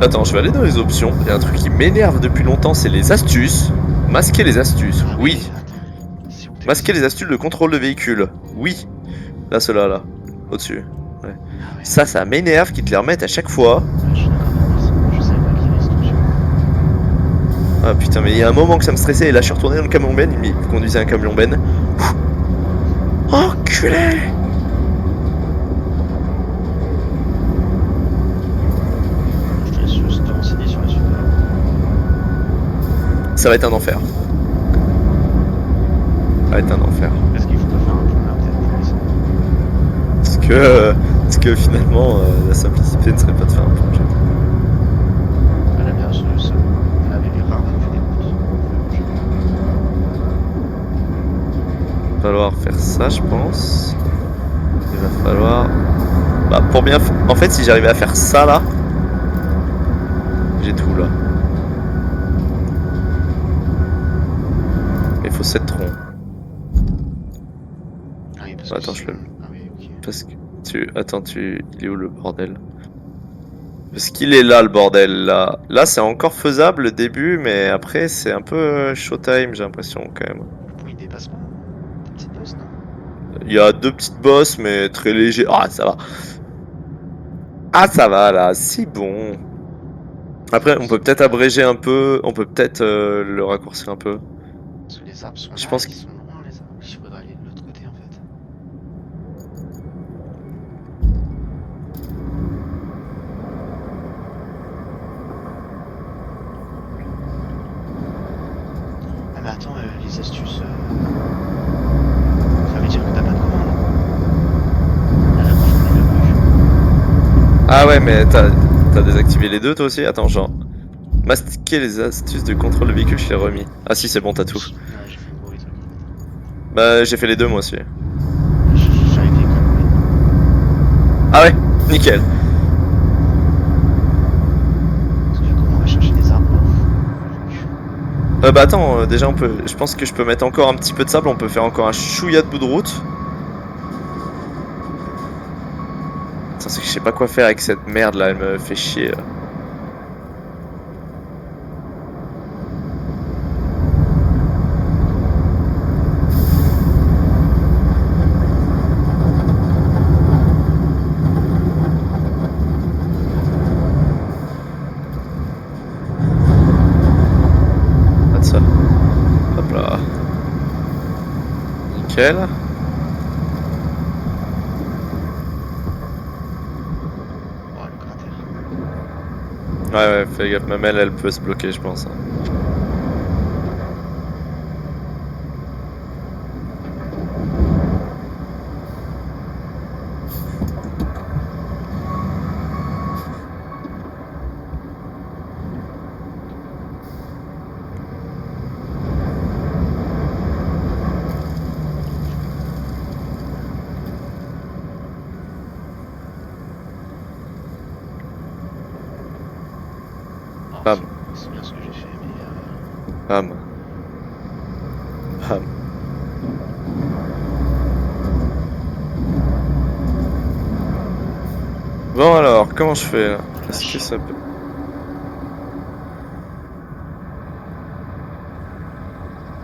Attends, je vais aller dans les options. Il y a un truc qui m'énerve depuis longtemps, c'est les astuces. Masquer les astuces, Ah oui. Attends. Si on fait Masquer ça. les astuces de contrôle de véhicule, oui. Là, ceux-là, là. Au-dessus. Ah ouais. Ça m'énerve qu'ils te les remettent à chaque fois. Ouais, je suis d'accord, mais je savais pas qu'il y avait cette option. Ah putain, mais il y a un moment que ça me stressait et là je suis retourné dans le camion Ben, il conduisait un camion Ben. Enculé! Je te laisse juste te renseigner sur la suite de la route. Ça va être un enfer. Ça va être un enfer. Est-ce qu'il faut pas faire un point là peut-être pour descendre? Parce que finalement, la simplicité ne serait pas de faire un projet. À la base, ça, on avait rarement fait des routes. Il va falloir faire ça, je pense. Il va falloir... Bah, pour bien... En fait, si j'arrivais à faire ça, là... faut 7 troncs. Ah oui, parce Attends, que je le... Ah oui, ok. Parce que tu... Attends, tu... Il est où le bordel? Parce qu'il est là, le bordel, là. Là, c'est encore faisable, le début, mais après, c'est un peu showtime, j'ai l'impression, quand même. Oui, il dépasse pas des petites bosses, non? Il y a 2 petites bosses, mais très légers. Ah, ça va. Ah, ça va, là. C'est bon. Après, on peut peut-être abréger un peu. On peut peut-être le raccourcir un peu. Parce que les arbres sont Je là pense et que... ils sont loin, les arbres. Il faudrait aller de l'autre côté, en fait. Ah, mais attends, les astuces. Ça veut dire que t'as pas de commande. La dernière fois, j'en ai pas vu. Ah ouais, mais t'as désactivé les deux, toi aussi? Attends, genre... Mastiquer les astuces de contrôle de véhicule, je l'ai remis. Ah si, c'est bon, t'as tout. Ouais, j'ai fait une gros truc. Bah, j'ai fait les deux, moi aussi. J'avais fait que le Ah ouais, nickel. Parce que du coup, on va chercher des arbres là. Bah attends, déjà on peut... Je pense que je peux mettre encore un petit peu de sable, on peut faire encore un chouïa de bout de route. Attends, c'est que je sais pas quoi faire avec cette merde là, elle me fait chier là. Pas de ça. Hop là. Nickel. Oh, le cratère. Ouais, fais gaffe, ma mêle elle peut se bloquer, je pense, hein. Oh, Bam, c'est bien ce que j'ai fait, mais. bam, bam. Bon alors, comment je fais là? Oh la Est-ce que vache. ça peut...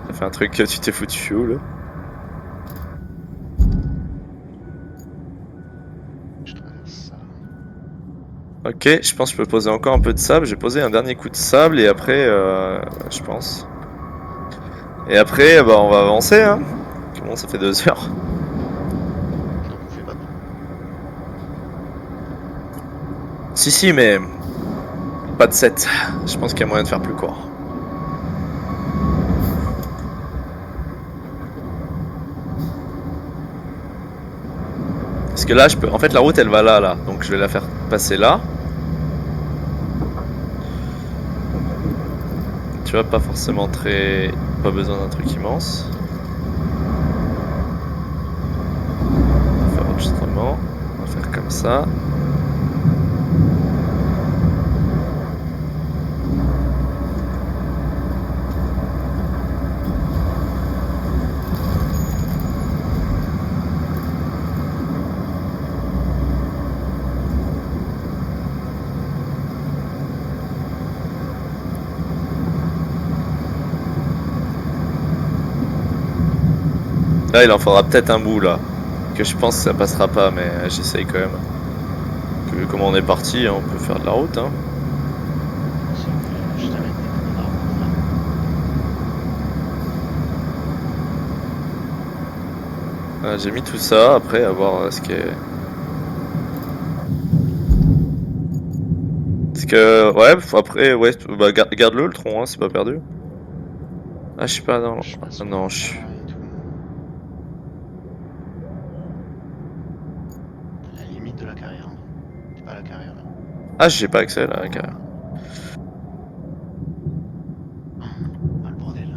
Ça fait un truc que tu t'es foutu où là? Je traverse ça. Ok, je pense que je peux poser encore un peu de sable. J'ai posé un dernier coup de sable et après, je pense. Et après, bah, on va avancer, hein. Comment ça fait 2 heures? Donc on fait pas de trou. Si, mais pas de 7. Je pense qu'il y a moyen de faire plus court. Parce que là, je peux. En fait, la route, elle va là, là. Donc, je vais la faire passer là. Tu vois, pas forcément très. Pas besoin d'un truc immense. On va faire autrement. On va faire comme ça. Là, il en faudra peut-être un bout, là. Que je pense que ça passera pas, mais j'essaye quand même. Que vu comment on est parti, hein, on peut faire de la route, hein. C'est que juste arrêter un arbre là. J'ai mis tout ça, après, à voir ce qui est... Parce que, ouais, après, ouais, bah, garde-le, le tronc, hein, c'est pas perdu. Ah, je sais pas, non, Je passe par non, je... là et tout. La limite de la carrière. C'est pas la carrière là. Ah, j'ai pas accès, là, carrément. Ah, le bordel.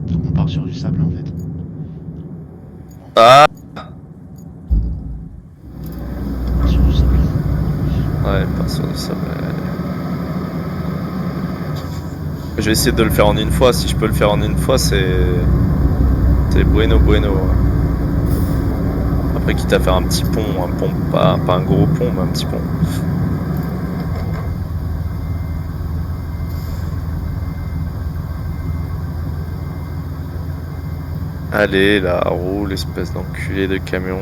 Donc on part sur du sable en fait. Ah, On part sur du sable. ouais, pas sur ça, mais... Je vais essayer de le faire en une fois. Si je peux le faire en une fois, c'est bueno. Après, quitte à faire un petit pont, pas un gros pont, mais un petit pont. Allez, là, roule, espèce d'enculé de camion.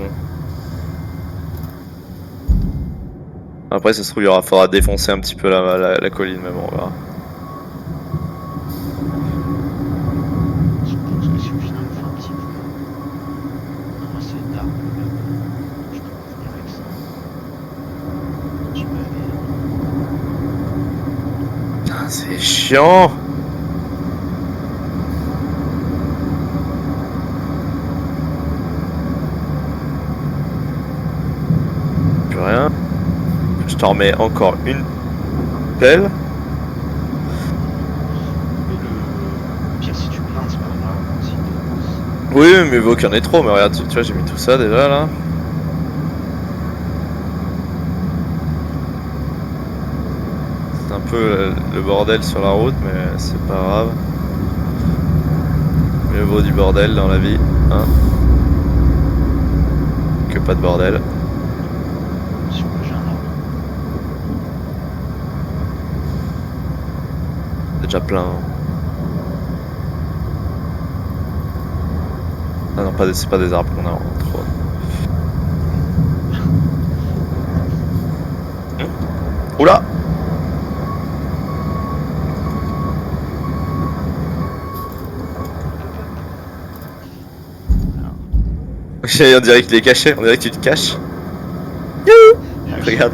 Après, ça se trouve, faudra défoncer un petit peu la colline, mais bon, on verra. Je pense que si au final on fait un petit pont, on aura assez d'arbres là-bas. Je peux revenir avec ça. Tu vas aller. Putain, c'est chiant. Plus rien. Je t'en remets encore une pelle. Mais le pire, si tu plains, c'est pas grave. Si Oui, mais il vaut qu'il y en ait trop. Mais regarde, tu vois, j'ai mis tout ça déjà là. C'est un peu le bordel sur la route, mais c'est pas grave. Mieux vaut du bordel dans la vie, hein, que pas de bordel. si on j'ai un arbre. C'est déjà plein. Ah non, c'est pas des arbres qu'on a en trop. Oula! On dirait qu'il est caché, on dirait que tu te caches. Regarde,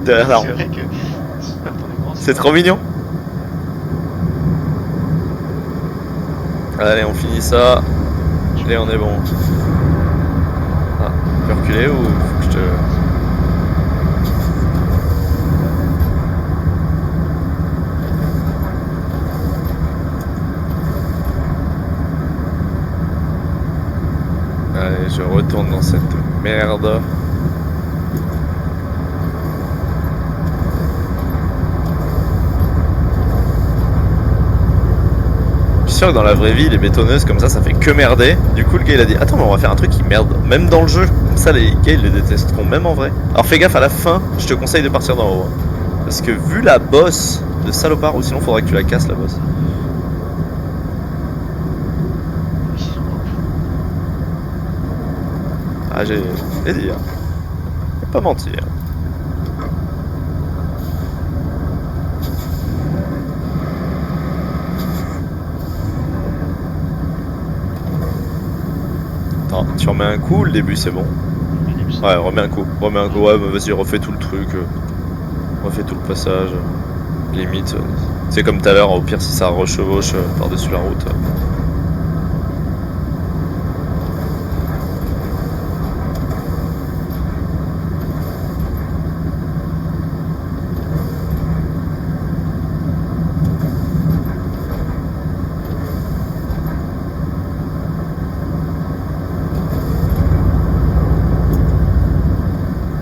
derrière l'arbre. C'est vrai que c'est pas ton écran, C'est trop mignon. Allez, on finit ça. Et on est bon. Ah, tu peux reculer ou faut que je te... Allez, je retourne dans cette merde. Je suis sûr que dans la vraie vie, les bétonneuses comme ça fait que merder. Du coup, le gars il a dit attends, mais on va faire un truc qui merde, même dans le jeu. Comme ça, les gars ils le détesteront, même en vrai. Alors fais gaffe à la fin, je te conseille de partir d'en haut. Parce que vu la bosse de salopard, ou sinon faudrait que tu la casses la bosse. Ah, j'ai dit, hein. Faut pas mentir. Attends, tu remets un coup, le début c'est bon. Ouais, remets un coup, ouais, bah, vas-y, refais tout le truc. Refais tout le passage. Limite, c'est comme tout à l'heure, au pire si ça rechevauche par-dessus la route.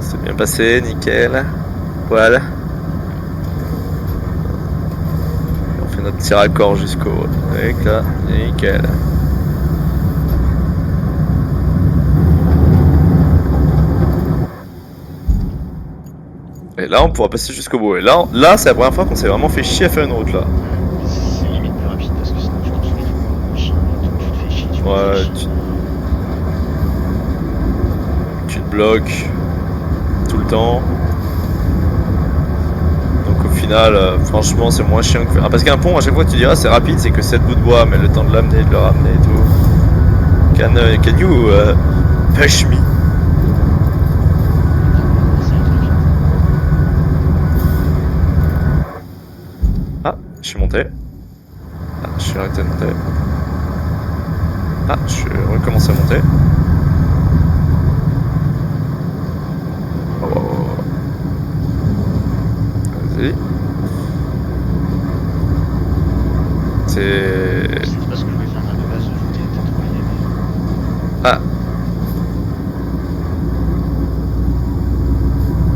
C'est bien passé, nickel. Voilà. On fait notre petit raccord jusqu'au... Avec là, nickel. Et là, on pourra passer jusqu'au bout. Et là c'est la première fois qu'on s'est vraiment fait chier à faire une route là. C'est limite plus rapide parce que sinon tu construis des machines et tout, tu te fais chier, tu Ouais, tu te bloques tout le temps. Donc au final, franchement, c'est moins chiant que... Ah, parce qu'un pont, à chaque fois tu diras c'est rapide, c'est que 7 bouts de bois, mais le temps de l'amener, de le ramener et tout. Can you push me? Ah, je suis monté. Ah, je suis arrêté de monter. Ah, je recommence à monter. Oh, oh, oh. Vas-y. C'est... C'est pas ce que je voulais faire de base, je voulais être envoyé, mais... Ah.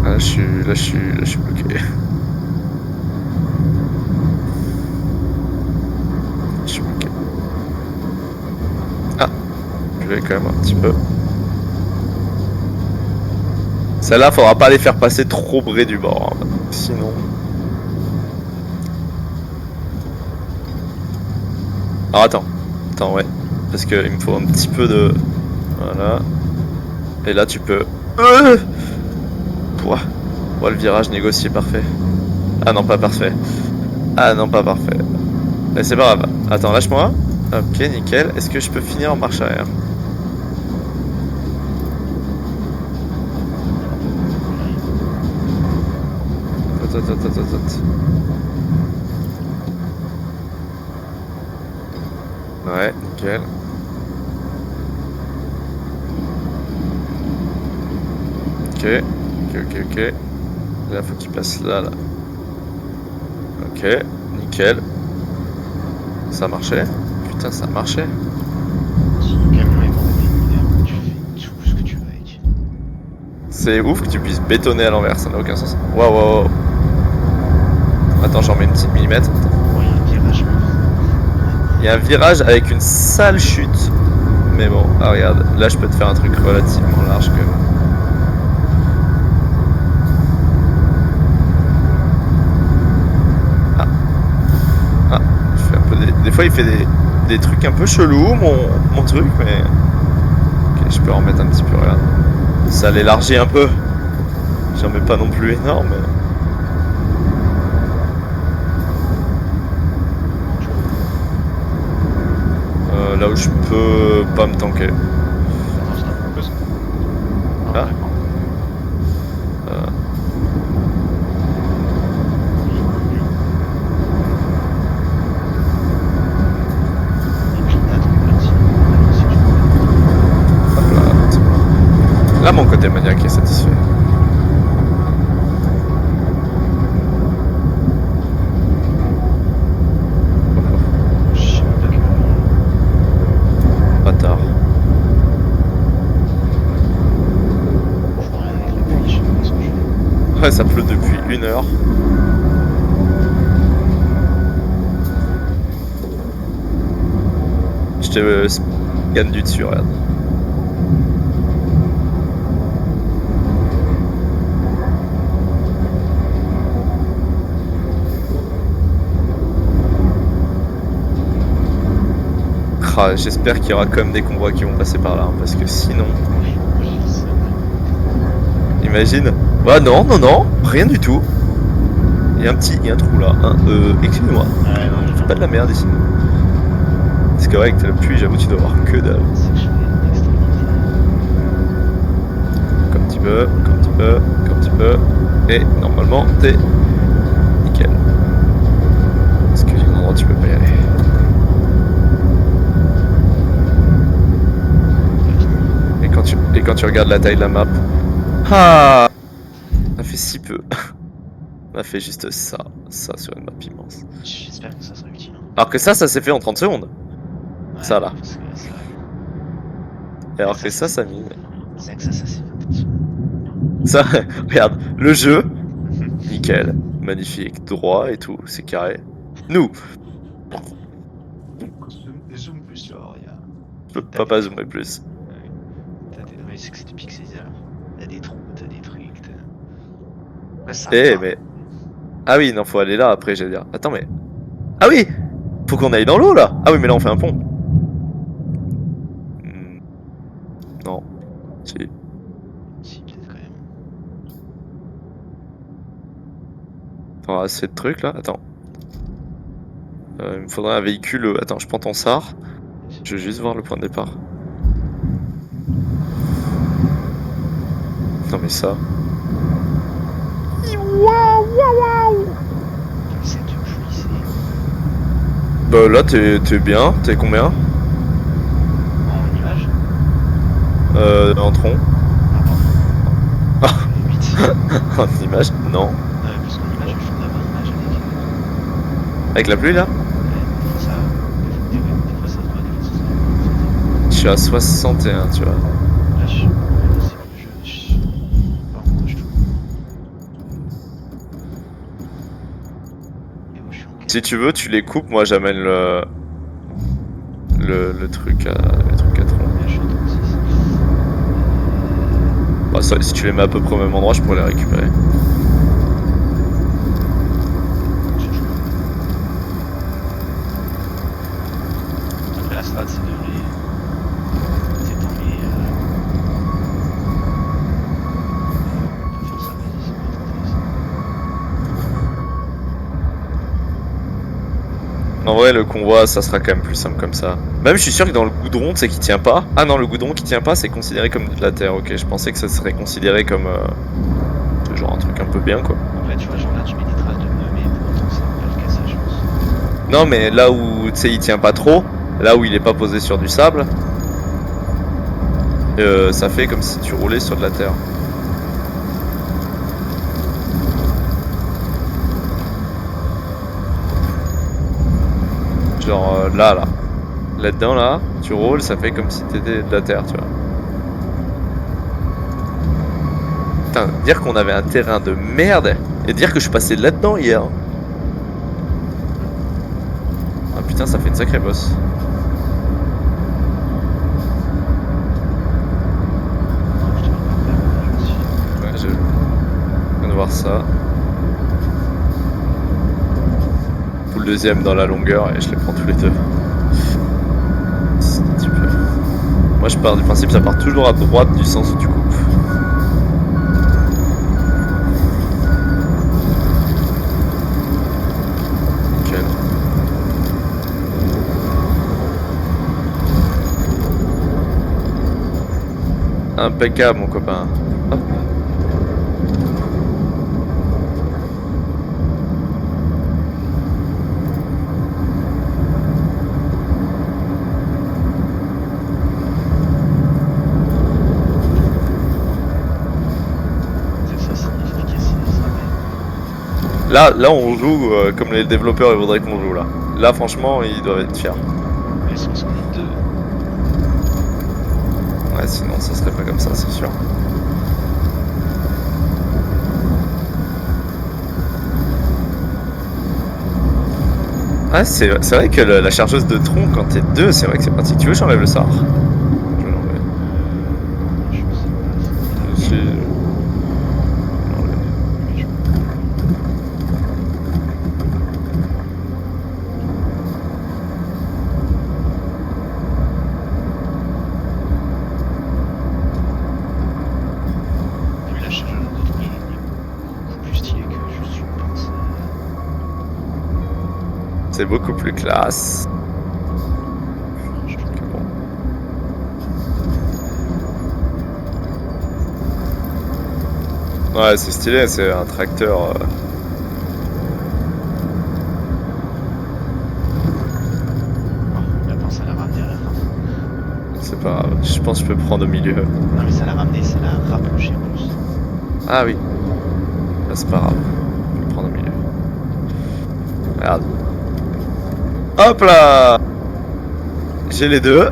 Ah, là, je suis bloqué. élevé quand même un petit peu. Celle-là, faudra pas les faire passer trop près du bord, hein, sinon... Alors attends, ouais, parce qu'il me faut un petit peu de... Voilà. Et là tu peux... Pouah. Ouais, le virage négocié, parfait. Ah non, pas parfait. Ah non, pas parfait. Mais c'est pas grave. Attends, lâche-moi. Ok, nickel. Est-ce que je peux finir en marche arrière? Attends. Ouais, nickel. Ok. Là, faut qu'il passe là. Ok, nickel. Ça marchait. Putain, ça marchait. Si le camion est perpendiculaire, tu fais tout ce que tu veux avec. C'est ouf que tu puisses bétonner à l'envers, ça n'a aucun sens. Waouh. Attends, j'en mets une petite millimètre. Ouais, il y a un virage. Il y a un virage avec une sale chute. Mais bon, ah regarde, là je peux te faire un truc relativement large quand même. Je fais un peu des fois il fait des trucs un peu chelous mon truc, mais... Ok, je peux en mettre un petit peu, regarde. Ça l'élargit un peu. J'en mets pas non plus énorme, mais... Là où je peux pas me tanker. Attends, stop. Pause. Ah. D'accord. Hop là. Là mon côté maniaque est satisfait. Bâtard. Ouais, ça pleut depuis 1 heure. Je te scanne du dessus, regarde. Ah, j'espère qu'il y aura quand même des convois qui vont passer par là, hein, parce que sinon... Imagine. Bah non, rien du tout. Il y a un trou là. Excusez-moi. Ouais, non, Fais pas de la merde ici. C'est correct, la pluie, j'avoue, tu dois avoir que dalle. c'est que je fais l'extrémité. Comme petit peu. Et normalement, t'es nickel. Parce qu'il y a un endroit où tu peux pas y aller. Et quand tu regardes la taille de la map, ah, ça fait si peu. On a fait juste ça sur une map immense. J'espère que ça sera utile. Hein. Alors que ça s'est fait en 30 secondes. Ouais, Ça là. parce que c'est vrai. Et alors que ça mine. C'est que ça c'est peut-être. Ça, regarde, le jeu, nickel, magnifique, droit et tout, c'est carré. Nous, Zoom plus, tu vois, il y a. je peux pas zoomer plus. Ouais, c'est que c'est du pixeliseur. T'as des trous, t'as des trucs. Ouais, ça Eh, va. mais. Ah oui, non, faut aller là après, j'allais dire. Attends, mais. Ah oui! Faut qu'on aille dans l'eau là! Ah oui, mais là on fait un pont. Non. Si. Si, peut-être quand même. T'auras assez de trucs là? Attends. Il me faudrait un véhicule. Attends, je prends ton SAR. Je veux juste voir le point de départ. Non, mais ça. Waouh! C'est du plus ici. Bah là, t'es bien. T'es combien? En image. En tronc. Ah, pardon. 8. En image? Non. Ouais, parce qu'en image, je fais de la bonne image Avec la pluie là? des fois ça. Des fois ça se voit, des fois ça se voit. Je suis à 61, tu vois. Là, c'est le jeu. Par contre, je trouve. Et où je suis en quête. Si tu veux, tu les coupes. Moi, j'amène le truc à tronc. Là, je suis en train de Bah, ça, si tu les mets à peu près au même endroit, je pourrais les récupérer. Si tu veux. Après la strat c'est de les. C'est dans les. On peut faire ça, vas-y, ça peut être intéressant. En vrai, le convoi, ça sera quand même plus simple comme ça. Même, je suis sûr que dans le goudron, tu sais, qui tient pas. Ah non, le goudron qui tient pas, c'est considéré comme de la terre. Ok, je pensais que ça serait considéré comme. Genre un truc un peu bien, quoi. Après tu vois genre là tu mets des traces de pneus mais pour autant ça va pas le casser je pense. Non, mais là où, tu sais, il tient pas trop, là où il est pas posé sur du sable, ça fait comme si tu roulais sur de la terre. Genre là. Là-dedans, là, tu roules, ça fait comme si t'étais de la terre, tu vois. Putain, dire qu'on avait un terrain de merde et dire que je suis passé là-dedans hier. Ah putain, ça fait une sacrée bosse. Je te mets par terre là aussi. Ouais, je viens de voir ça. Ou le deuxième dans la longueur et je les prends tous les deux. Si tu peux. Moi je pars du principe que ça part toujours à droite du sens où tu coupes. Nickel. Impeccable mon copain. Hop. C'est que ça signifie qu'Cassis sera Là on joue comme les développeurs ils voudraient qu'on joue là. Là franchement ils doivent être fiers. mais sans qu'on est deux. Ouais sinon ça serait pas comme ça c'est sûr. Ah c'est vrai que la chargeuse de tronc quand t'es deux c'est vrai que c'est pratique. Tu veux j'enlève le sar? Je vais l'enlever. Je sais pas. Je vais l'enlever. Mais je T'as vu la charge de tronc, il est beaucoup plus stylé que juste une pince. C'est beaucoup plus classe. Je trouve. Bon. Ouais, c'est stylé, c'est un tracteur. Oh, la pince, elle a ramené à la fin. C'est pas grave, je pense que je peux prendre au milieu. Non, mais ça l'a ramené, ça l'a rapproché en plus. Ah oui. Là, c'est pas grave. Je vais prendre au milieu. Regarde. Hop là. J'ai les deux.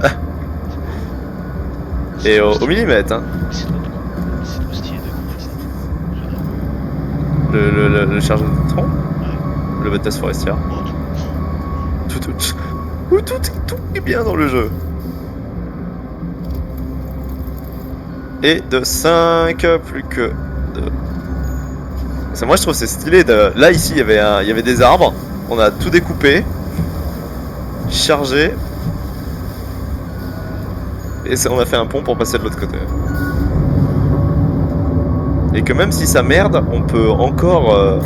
Et au millimètre, hein. C'est trop stylé de conduire ça. J'adore. Le chargeur de tronc. Ouais. Le Bottas Forestière. Oh, Tout est bien dans le jeu. Et de 5, plus que 2. Moi je trouve c'est stylé de... Là ici il y avait des arbres. On a tout découpé. Chargé. Et on a fait un pont pour passer de l'autre côté. Et que même si ça merde, on peut encore...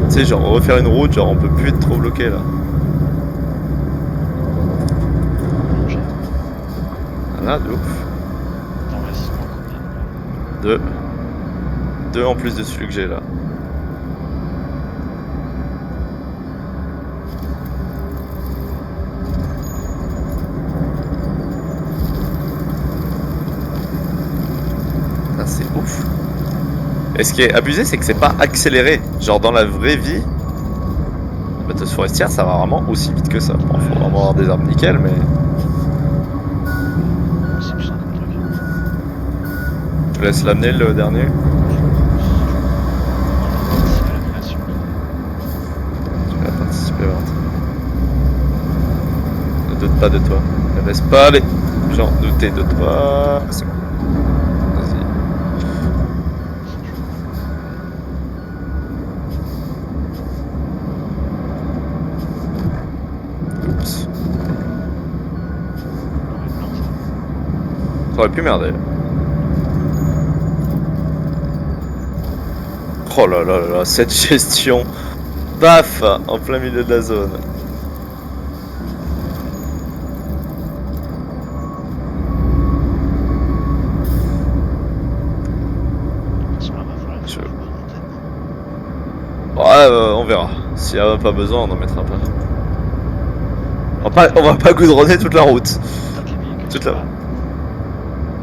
tu sais genre refaire une route, genre on peut plus être trop bloqué là. Voilà, de ouf. Attends, vas-y, c'est combien? 2. 2 en plus de celui que j'ai là. Ah, c'est ouf. Et ce qui est abusé, c'est que c'est pas accéléré. Genre dans la vraie vie, la batteuse forestière, ça va vraiment aussi vite que ça. Bon, faut vraiment avoir des arbres nickel, mais... C'est plus un truc. Je te laisse l'amener le dernier. C'est la création. Tu vas participer à l'avance. Ne doute pas de toi. Ne laisse pas les gens douter de toi. C'est bon. Vas-y. T'aurais pu merder. Oh là là là là, cette gestion. Baf, en plein milieu de la zone. Ouais, on verra. S'il n'y a pas besoin, on n'en mettra pas. On va pas goudronner toute la route. Toute la...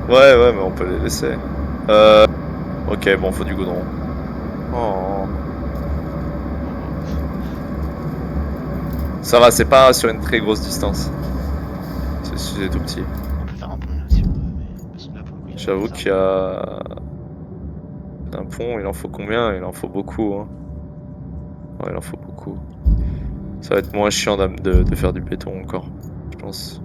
Ouais, mais on peut les laisser. Ok, bon, faut du goudron. Oh. Ça va, c'est pas sur une très grosse distance. C'est tout petit. On peut faire un pont là si on veut, mais parce que là pour le coup. J'avoue qu'il y a un pont, il en faut combien? Il en faut beaucoup. Hein. Ouais, il en faut beaucoup. Ça va être moins chiant de faire du béton encore, je pense.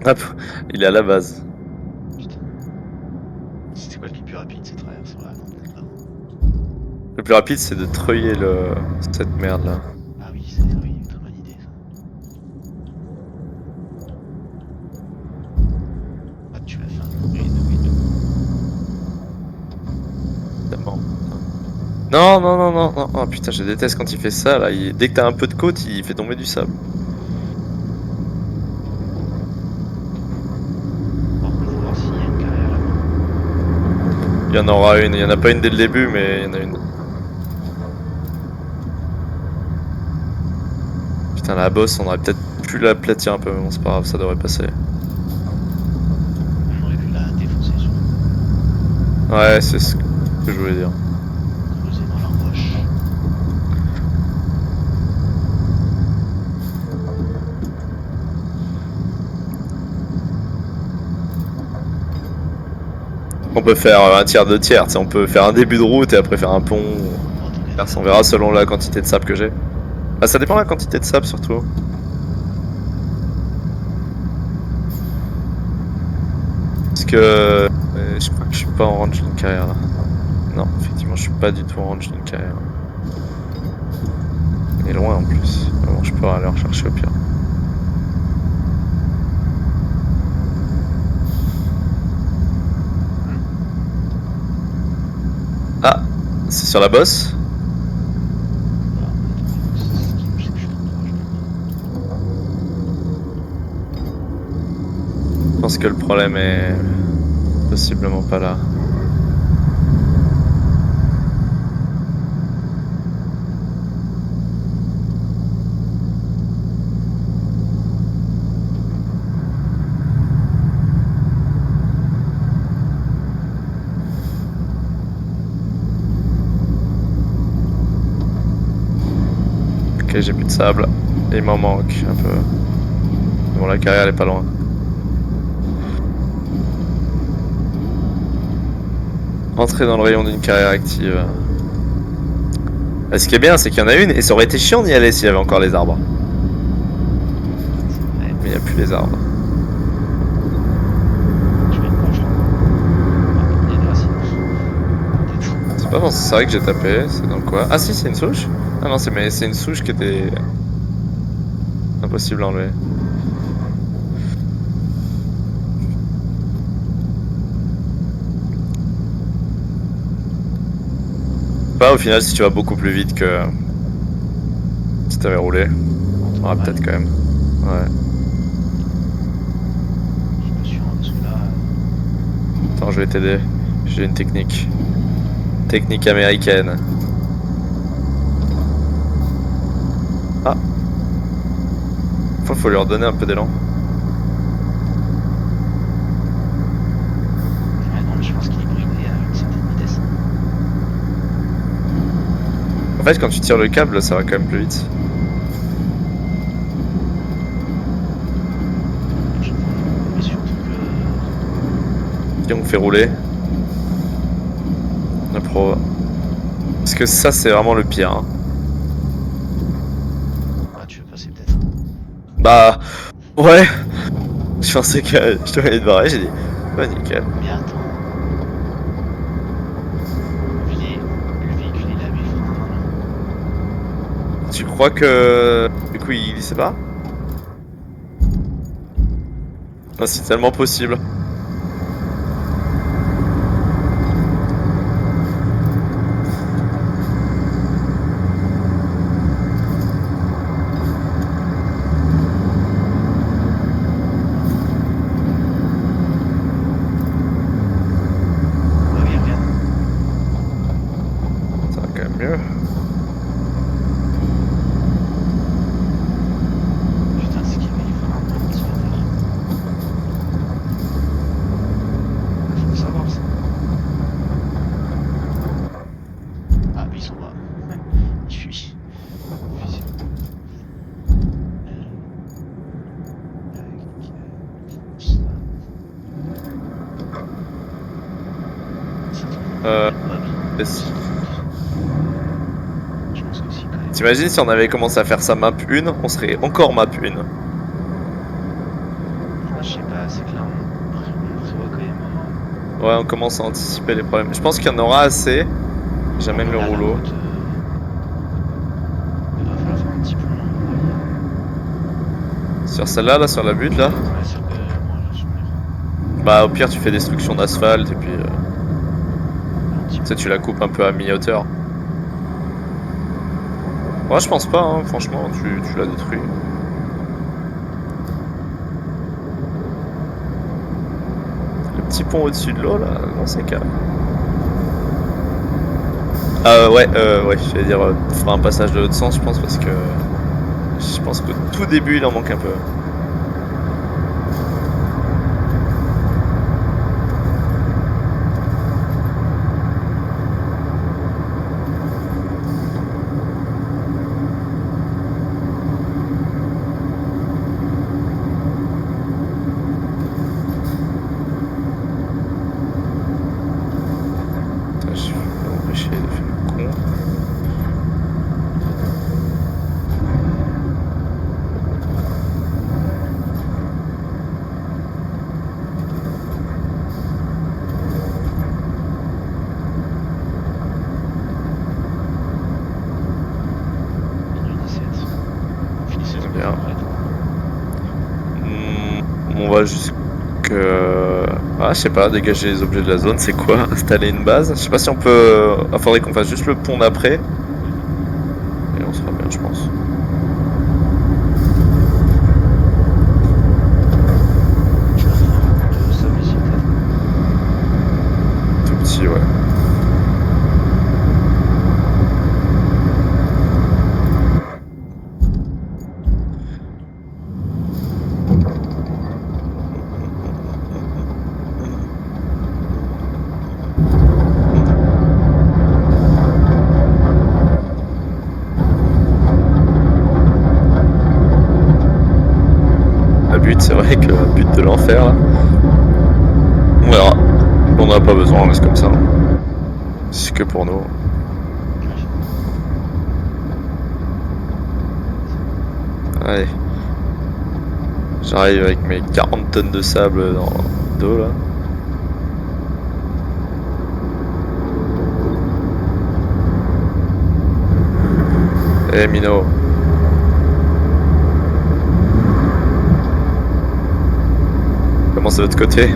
Hop, il est à la base. Putain. C'était quoi le plus rapide, c'est traverser là, non? Le plus rapide, c'est de treuiller cette merde là. Ah oui, c'est une très bonne idée ça. Ah, tu vas faire un oui. Tellement. Non, non, non, non, non, oh, putain, je déteste quand il fait ça là. Dès que t'as un peu de côte, il fait tomber du sable. Bon, il faut voir s'il y a une carrière là-bas. Il y en aura une, il y en a pas une dès le début, mais il y en a une. Putain, la bosse, on aurait peut-être pu l'aplatir un peu, mais bon, c'est pas grave, ça devrait passer. On aurait pu la défoncer sur. Ouais, c'est ce que je voulais dire. Creuser dans la roche. On peut faire un tiers, deux tiers, tu sais, on peut faire un début de route et après faire un pont. On verra selon la quantité de sable que j'ai. Ah, ça dépend de la quantité de sable surtout. Parce que je crois que je suis pas en range d'une carrière là. Non, effectivement, je suis pas du tout en range d'une carrière. Il est loin en plus. Mais bon, je peux aller en rechercher au pire. Ah, c'est sur la bosse. Je pense que le problème est possiblement pas là. Ok, j'ai plus de sable. Et il m'en manque un peu. Bon, la carrière elle est pas loin. Entrer dans le rayon d'une carrière active. Et ce qui est bien, c'est qu'il y en a une, et ça aurait été chiant d'y aller s'il y avait encore les arbres. Mais il n'y a plus les arbres. C'est pas bon, c'est vrai que j'ai tapé, c'est dans quoi? Ah si, c'est une souche? Ah non, c'est une souche qui était impossible à enlever. Pas au final si tu vas beaucoup plus vite que si t'avais roulé. Ouais, peut-être quand même. Ouais. Je suis sûr, parce que là. Attends, je vais t'aider. J'ai une technique. Technique américaine. Ah. Faut lui redonner un peu d'élan. Ouais, non, je pense qu'il est bridé à une certaine vitesse. En fait, quand tu tires le câble, ça va quand même plus vite. Mais surtout que. Et on fait rouler. La pro. Parce que ça, c'est vraiment le pire. Hein. Ah, tu veux passer peut-être. Bah. Ouais. Je pensais que je te voyais te barrer, j'ai dit. Bah, nickel. Mais attends. Le véhicule il est là, mais il faut un là. Tu crois que du coup il glissait pas? Ah, c'est tellement possible. Ah oui, regarde. Ça va quand même mieux. Putain, c'est qu'il va y avoir un ventilateur. Faut le savoir ça. Ah, ils sont bas. Il fuit. Fusion. Ça. Ça tombe. Euh, Ouais, si- je pense que si quand même. T'imagines si on avait commencé à faire ça map 1, on serait encore map 1. Ah, je sais pas, c'est que là on prévoit quand même. Ouais, on commence à anticiper les problèmes. Je pense qu'il y en aura assez. J'amène le Là, la rouleau. route, il va falloir faire un petit plan à mon avis. Sur celle-là, là, sur la butte, là. Ouais, celle que moi je suis mur. Bah, au pire, tu fais destruction d'asphalte et puis Un petit tu peu. sais, tu la coupes un peu à mi-hauteur. Moi, je pense pas, hein, franchement, tu l'as détruit. Le petit pont au-dessus de l'eau, là, non, c'est calme. Ouais, j'allais dire, on fera un passage de l'autre sens, je pense, parce que je pense qu'au tout début, il en manque un peu. Putain, je vais m'empêcher de faire le con. Minuit 17. On finit ce Bien. arrête. On va jusque... Ah, je sais pas, dégager les objets de la zone, c'est quoi? Installer une base? Je sais pas si on peut... Ah, faudrait qu'on fasse juste le pont d'après. Et on sera bien, je pense. Tu vas faire un peu de sable ici peut-être. Tout petit, ouais. La butte, c'est vrai que la butte de l'enfer, là. On verra. On n'en a pas besoin, on reste comme ça. Hein. C'est que pour nous. Allez. J'arrive avec mes 40 tonnes de sable dans le dos, là. Eh, Mino. Comment c'est de l'autre côté?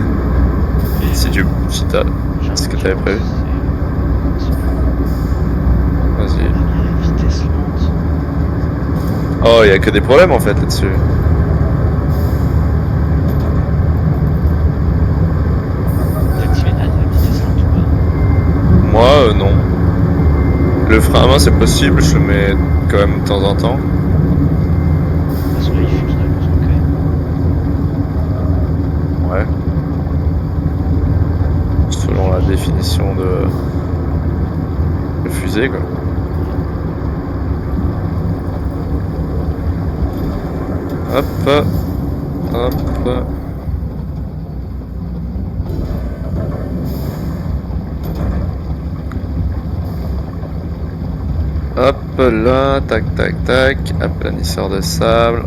Si t'as... ce que t'avais prévu. Vas-y. Vitesse lente. Oh, il y a que des problèmes en fait là-dessus. T'as activé la vitesse lente ou pas? Moi, non. Le frein à main, c'est possible, je le mets quand même de temps en temps. De toute façon là il fuse, on a besoin quand même. Ouais. Selon la définition de fusée, quoi. Hop. Hop. Hop là, tac tac tac, aplanisseur de sable.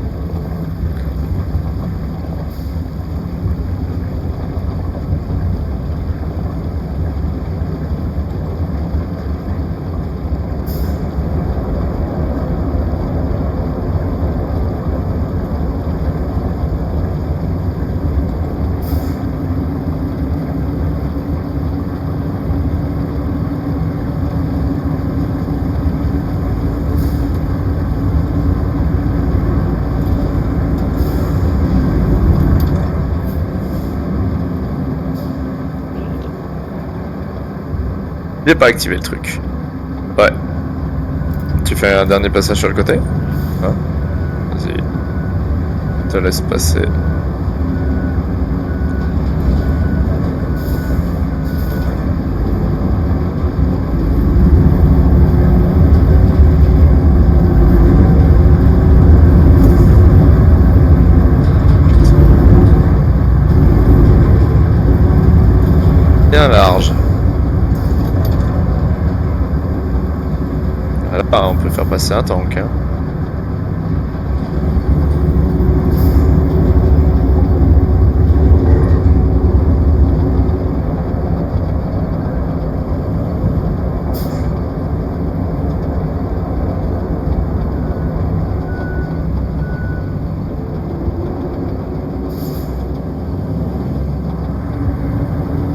J'ai pas activé le truc. Ouais. Tu fais un dernier passage sur le côté? Hein? Vas-y. Je te laisse passer. Bien large. Là, on peut faire passer un tank. Hein.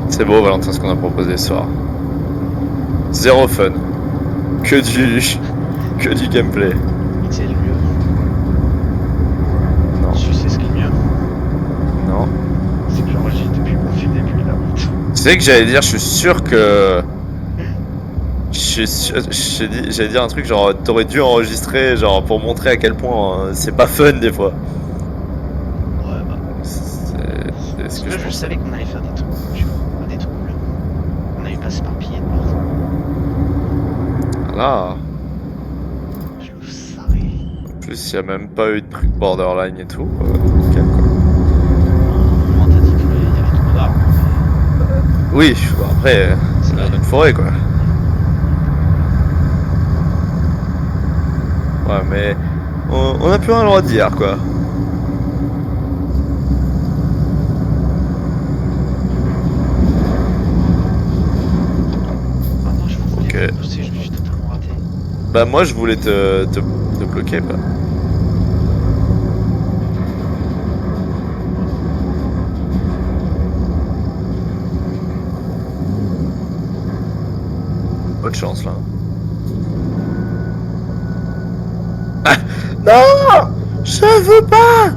C'est beau, Valentin, ce qu'on a proposé ce soir. Zéro fun. Que du gameplay. C'est le mieux. Non. Tu sais ce qui est mieux? Non. C'est que j'enregistre depuis mon fil depuis la route. Tu sais que j'allais dire, je suis sûr que... J'allais dire un truc genre, t'aurais dû enregistrer, genre, pour montrer à quel point c'est pas fun des fois. Ouais, bah. C'est ce que je Je pense. savais qu'on allait faire des trucs, tu vois, des troubles. On allait pas s'éparpiller de partout. Là, Je le savais. en plus, il y a même pas eu de truc borderline et tout. Nickel, quoi. On t'a dit qu'il y avait trop d'arbres. Oui, bon, après, c'est dans une forêt, quoi. Ouais, mais on a plus rien le droit de dire, quoi. Ah non, je voulais Ok. te pousser, je me suis totalement raté. Bah moi, je voulais te bloquer, quoi. Bonne chance, là. Ah non, je veux pas.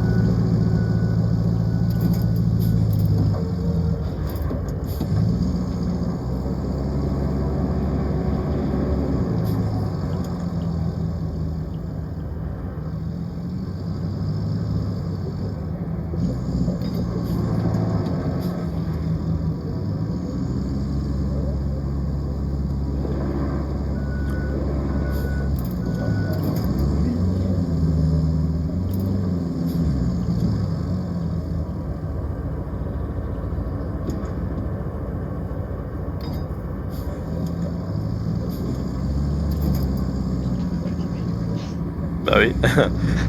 Bah oui.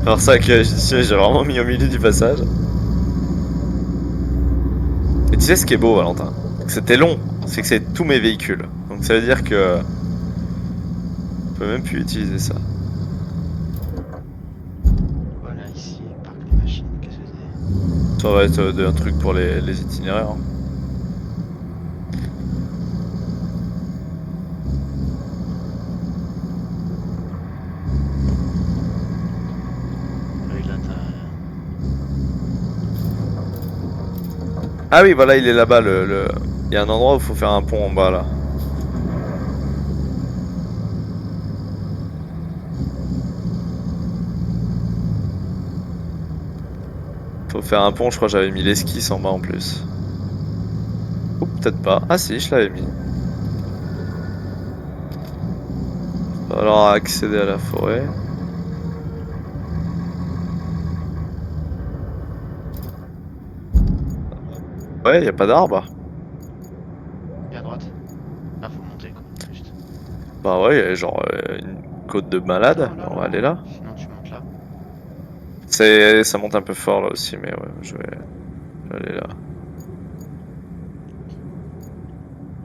Alors ça que j'ai vraiment mis au milieu du passage. Et tu sais ce qui est beau, Valentin? C'était long. C'est que c'est tous mes véhicules. Donc ça veut dire que... On peut même plus utiliser ça. Voilà, ici, parc des machines, qu'est-ce que c'est? Ça va être un truc pour les itinéraires. Hein. Oui, là, t'as... Ah oui, voilà, il est là-bas. Il y a un endroit où il faut faire un pont en bas, là. Faut faire un pont, je crois que j'avais mis l'esquisse en bas en plus. Ou peut-être pas. Ah si, je l'avais mis. Va falloir accéder à la forêt. Ouais, y a pas d'arbre. Et à droite? Ah, faut monter, quoi, juste. Bah ouais, y a genre une côte de malade. Non, là, On là, va aller là. sinon tu montes là. Ça monte un peu fort là aussi, mais ouais, je vais aller là.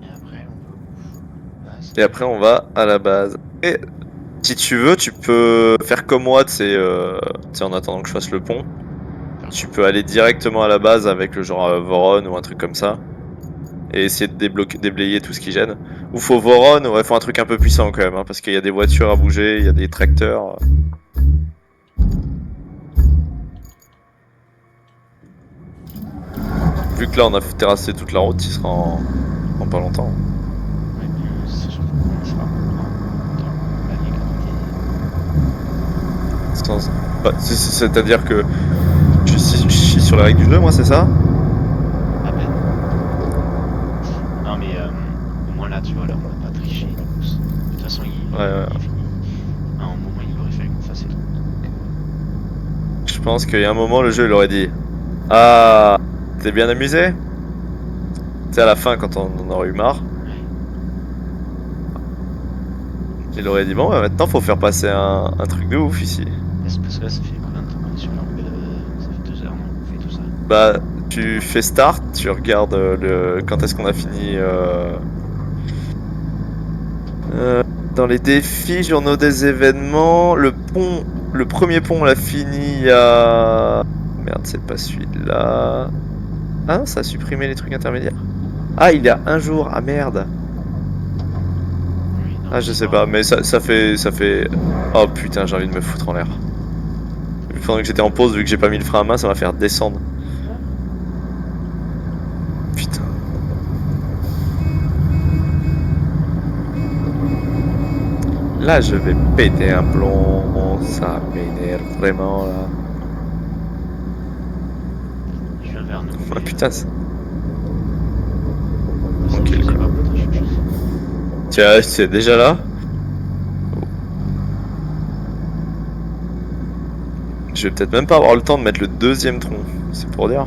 Et après, on va où? Bah, Et après, on va à la base. Et si tu veux, tu peux faire comme moi, tu sais, en attendant que je fasse le pont. Tu peux aller directement à la base avec le genre Voron ou un truc comme ça. Et essayer de déblayer tout ce qui gêne. Ou faut Voron, ouais, faut un truc un peu puissant quand même, hein, parce qu'il y a des voitures à bouger, il y a des tracteurs. Vu que là on a terrassé toute la route, il sera en pas longtemps. Ouais, mais sachant il sera dans la légalité. C'est-à-dire que je suis sur les règles du jeu, moi, c'est ça? À peine. Non mais au moins là, tu vois, là on n'a pas triché les gousses. De toute façon, Ouais, ouais. à un moment il aurait fallu qu'on fasse les trucs. Donc, Je pense qu'il y a un moment, le jeu, il aurait dit ah, t'es bien amusé? Tu sais, à la fin, quand on en aurait eu marre, ouais. il aurait dit bon, bah, maintenant, faut faire passer un truc de ouf ici. Parce que là, ça fait combien de temps qu'on est sur la route? Ça fait 2 heures, non, qu'on fait tout ça. Bah, tu fais start, tu regardes quand est-ce qu'on a fini dans les défis, journaux des événements, le premier pont, on l'a fini il y a... Merde, c'est pas celui-là. Ah non, ça a supprimé les trucs intermédiaires. Ah, il y a un jour, ah merde. Oui, non, Ah, mais je c'est sais pas pas, grave. mais ça fait... Oh putain, j'ai envie de me foutre en l'air. Pendant que j'étais en pause, vu que j'ai pas mis le frein à main, ça va faire descendre. Putain. Là, je vais péter un plomb. Ça m'énerve vraiment, là. Je viens vers nous, Ah mais putain, ça ok, ne faisait cool. pas pour toi, je sais. Tiens, c'est déjà là? Je vais peut-être même pas avoir le temps de mettre le deuxième tronc. C'est pour dire.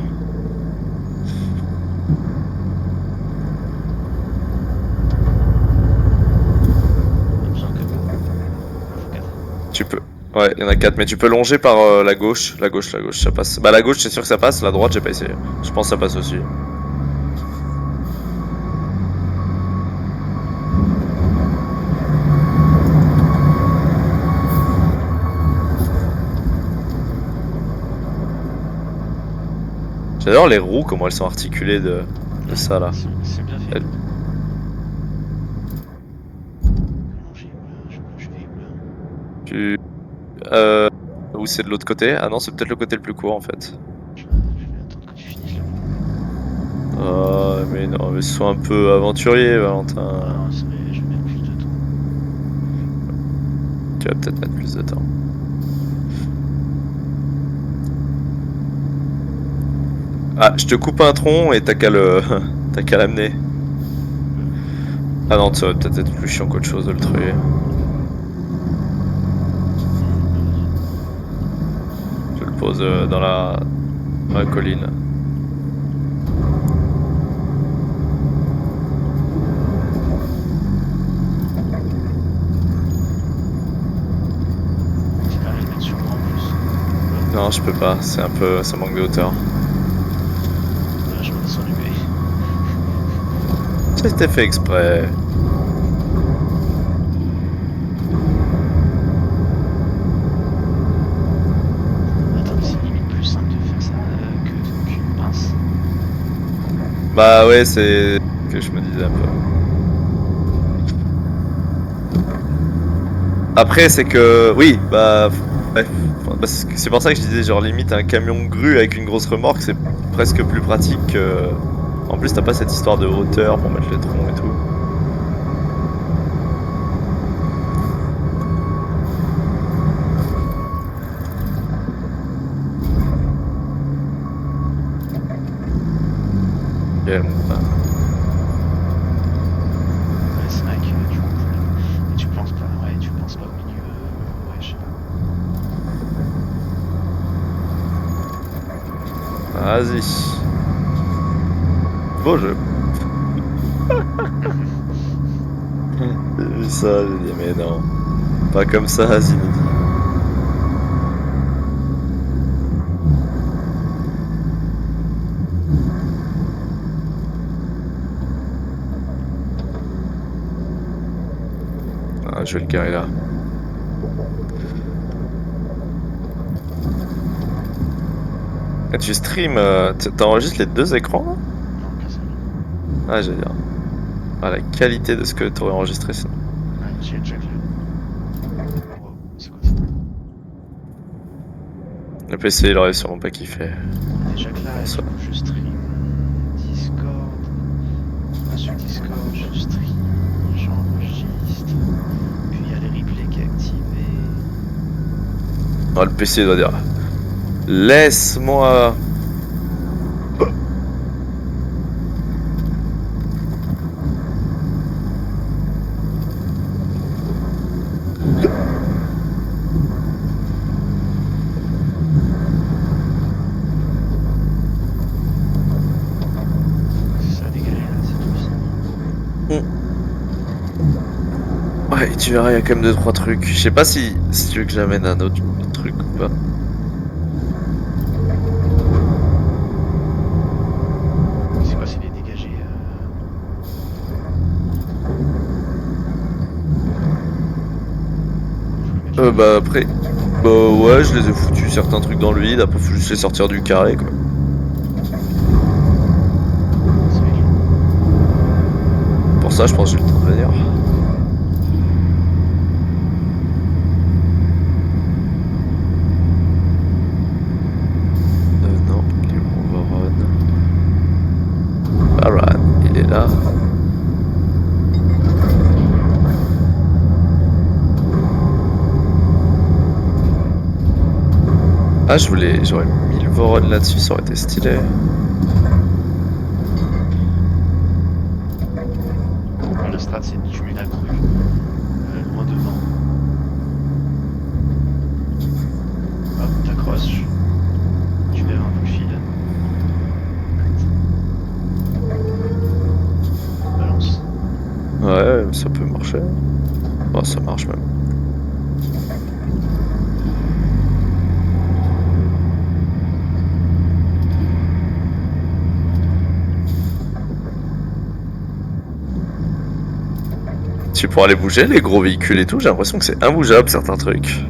On a besoin que de... Il faut 4. Tu peux. Ouais, il y en a 4, mais tu peux longer par la gauche. La gauche, ça passe. Bah, la gauche, c'est sûr que ça passe. La droite, j'ai pas essayé. Je pense que ça passe aussi. J'adore les roues, comment elles sont articulées de ça là. C'est bien fait. Elles- Comment j'ai où là? Je vais où là? Tu. Euh. Ou c'est de l'autre côté? Ah non, c'est peut-être le côté le plus court en fait. Je vais attendre que tu finisses là. Ah, mais non, mais sois un peu aventurier, Valentin. Ah, je vais mettre plus de temps. Tu vas peut-être mettre plus de temps. Ah, je te coupe un tronc et t'as qu'à le. T'as qu'à l'amener. Ah non, ça va peut-être être plus chiant qu'autre chose de le trouver. Je le pose dans la colline. C'est pas le mettre sur moi en plus. Non, je peux pas, c'est un peu. Ça manque de hauteur. Là, je redescends du B. C'était fait exprès. Attends, mais c'est limite plus simple de faire ça qu'une pince. Bah ouais, c'est que je me disais un peu. Après, c'est que. Oui, bah. Ouais. Bah, c'est pour ça que je disais, genre, limite, un camion grue avec une grosse remorque, c'est presque plus pratique que. En plus, t'as pas cette histoire de hauteur pour mettre les troncs et tout. Et, bah, Ouais, c'est vrai que du coup, mais tu penses pas, ouais, tu penses pas au milieu, ouais, je sais pas. vas-y. Beau jeu. J'ai vu ça, j'ai dit, mais non. Pas comme ça, Zinedine. Ah, je vais le garer là. Et tu stream, t'enregistres les deux écrans là? Non, qu'un seul. Ah, j'allais dire. Ah, la qualité de ce que t'aurais enregistré ça. Ouais, j'ai le jack là. Wow, c'est quoi ça? Le PC, il aurait sûrement pas kiffé. Déjà que là, Pour du ça. coup, je stream Discord. Sur Discord, je stream, j'enregistre. Puis il y a les replays qui est activé. Ah, le PC doit dire. Laisse-moi. C'est ça, dégager là, c'est tout ça. Ouais, tu verras, il y a quand même 2-3 trucs. Je sais pas si tu veux que j'amène un autre truc ou pas. C'est quoi, c'est les dégagés faut le mettre Bah après. Bah ouais, je les ai foutus certains trucs dans le vide, après faut juste les sortir du carré quoi. ça va être long. Pour ça, je pense que j'ai le temps de venir. Non, il est où mon Varon? Varon, il est là. Ah, j'aurais mis le Voron là-dessus, ça aurait été stylé. Bon, la strat, c'est tu mets la grue loin devant. Hop, t'accroches. Tu lèves un peu le fil. Balance. Ouais, ça peut marcher. Bah, ça marche même. Tu pourras les bouger, les gros véhicules et tout, j'ai l'impression que c'est imbougeable certains trucs.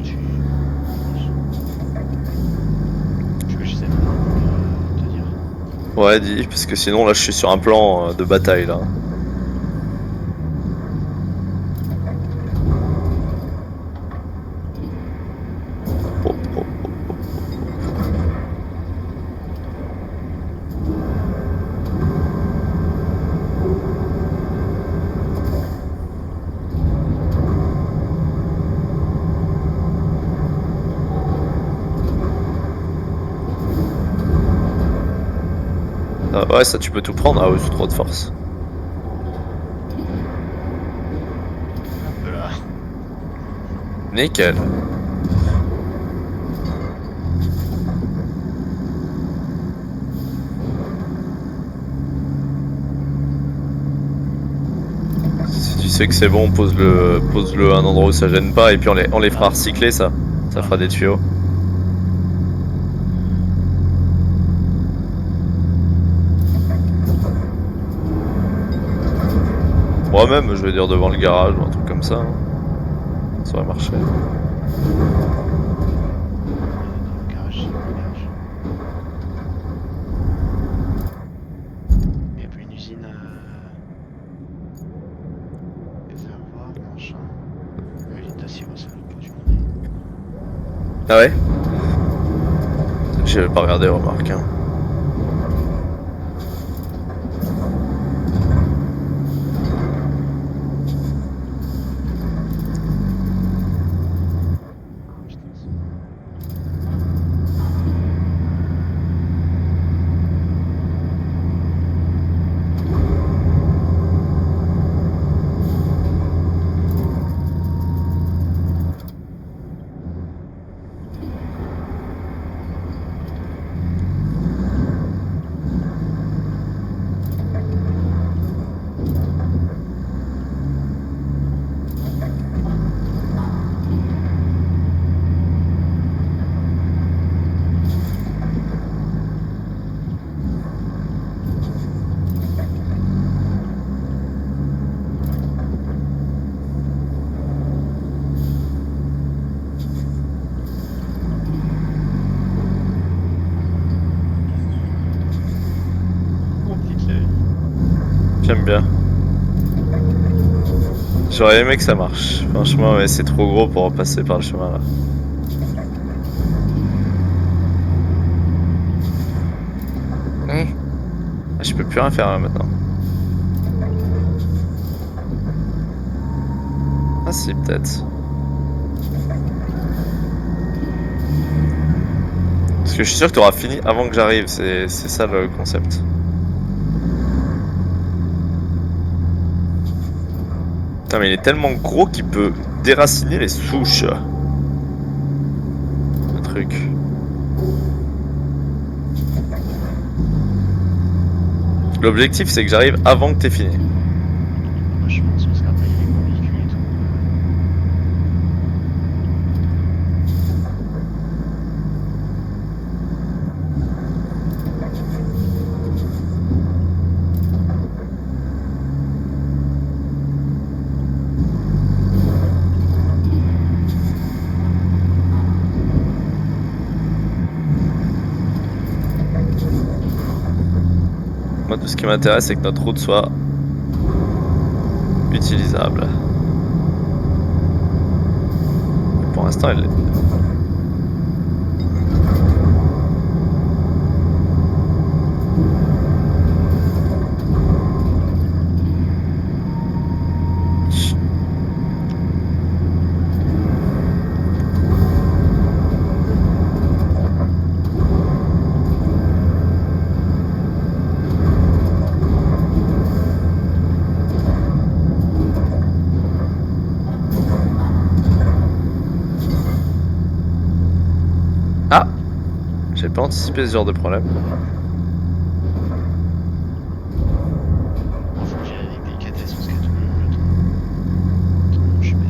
Tu veux que j'essaie pour te dire. Ouais, dis, parce que sinon là je suis sur un plan de bataille là. Oh, oh, oh. Ah, ouais, ça tu peux tout prendre, ah ouais, c'est trop de force. Hop là. Nickel. Si tu sais que c'est bon, pose-le à un endroit où ça gêne pas et puis on les fera recycler ça. Ça fera des tuyaux. Moi-même, je vais dire devant le garage ou un truc comme ça. Hein. Ça aurait marché. Dans le garage, c'est l'auberge. Il y a plus une usine réservoir, machin. Usine d'acier, moi, c'est l'autre bout du monde. Ah ouais? J'avais pas regardé, remarque. Hein. J'aime bien. J'aurais aimé que ça marche. Franchement, mais c'est trop gros pour passer par le chemin là. Ah, je peux plus rien faire là, maintenant. Ah si, peut-être. Parce que je suis sûr que tu auras fini avant que j'arrive, c'est ça le concept. Putain, mais il est tellement gros qu'il peut déraciner les souches. Le truc. L'objectif, c'est que j'arrive avant que t'aies fini. Bah, je pense, parce qu'après, il y a les gros véhicules et tout. Moi, tout ce qui m'intéresse, c'est que notre route soit utilisable. Et pour l'instant, elle l'est. Ah! J'ai pas anticipé ce genre de problème. Bon, faut que j'aille avec délicatesse, parce que ton chemin.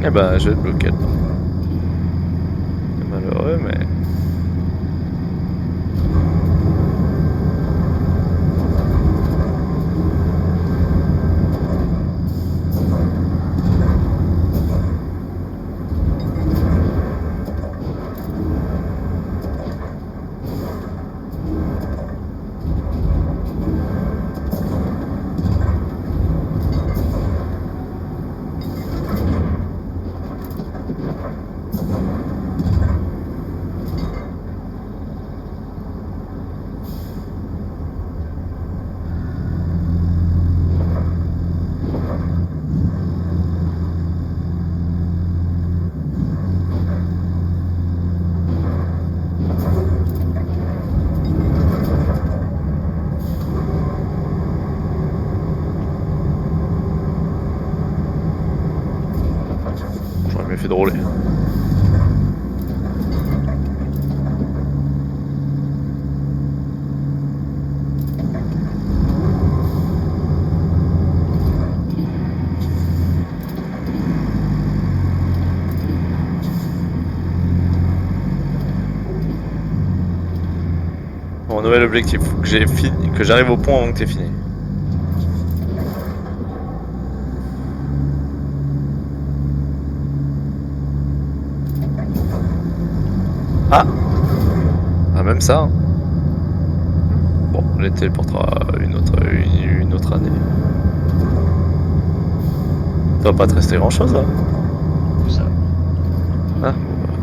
Eh ben, je vais te bloquer là. C'est malheureux, mais... J'aurais mieux fait de rouler. Mon nouvel objectif, faut que j'ai fini, que j'arrive au point avant que t'aies fini. Ah! Ah, même ça, hein. Bon, on les téléportera une autre année. Ça va pas te rester grand chose là. Ça. Ah, bon, bah.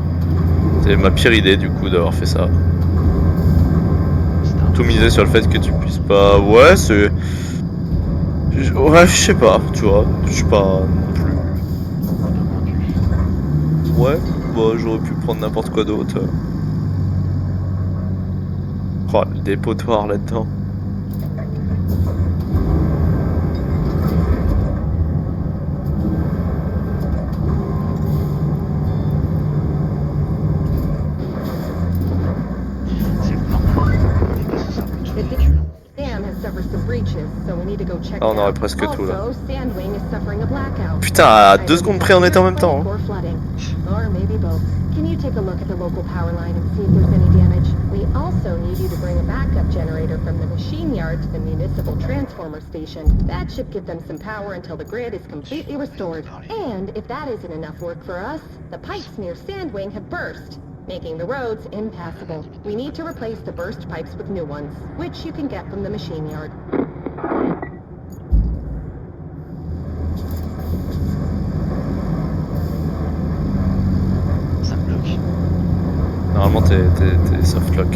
C'est ma pire idée du coup d'avoir fait ça. C'était un Tout peu miser sur le fait que tu puisses pas. Ouais, c'est. Ouais, je sais pas, tu vois. Je suis pas non plus. convaincu. Ouais, bah j'aurais pu prendre n'importe quoi d'autre. Oh, le dépotoir là-dedans. C'est normalement, on est passé ça pour tous les véhicules. Dam has suffered some breaches, so we need Ah, on aurait presque tout là. Putain, à 2 secondes près on était en même temps. Hein. Can you take a look at the local power line and see if there's any damage? We also need you to bring a backup generator from the machine yard to the municipal transformer station. That should give them some power until the grid is completely restored. And if that isn't enough work for us, the pipes near Sandwing have burst, making the roads impassable. We need to replace the burst pipes with new ones, which you can get from the machine yard. Ça bloque. Normalement t'es softlock.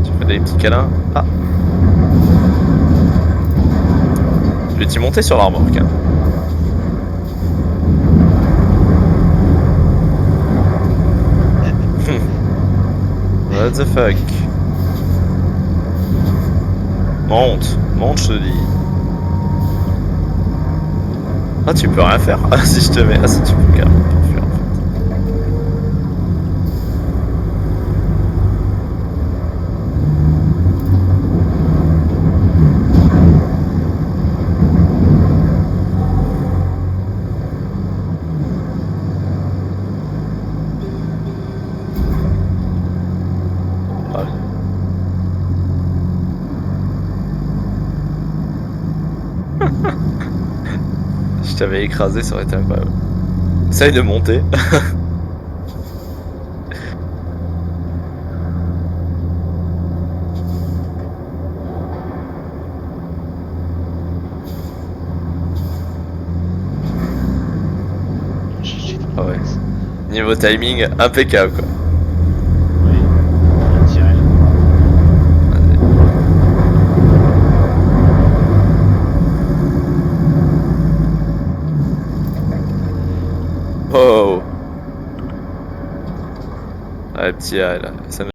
Tu fais des petits câlins. Ah. Je vais t'y monter sur la remorque. Hein. What the fuck. Monte, je te dis. Ah, tu peux rien faire. Ah, si je te mets. Ah, si tu peux carrément pas faire en fait. Ah. Je t'avais écrasé, ça aurait été incroyable. Essaye de monter. Ah ouais. Niveau timing, impeccable quoi. Oui, bien tiré. Oh. Ah, le petit A là. Ça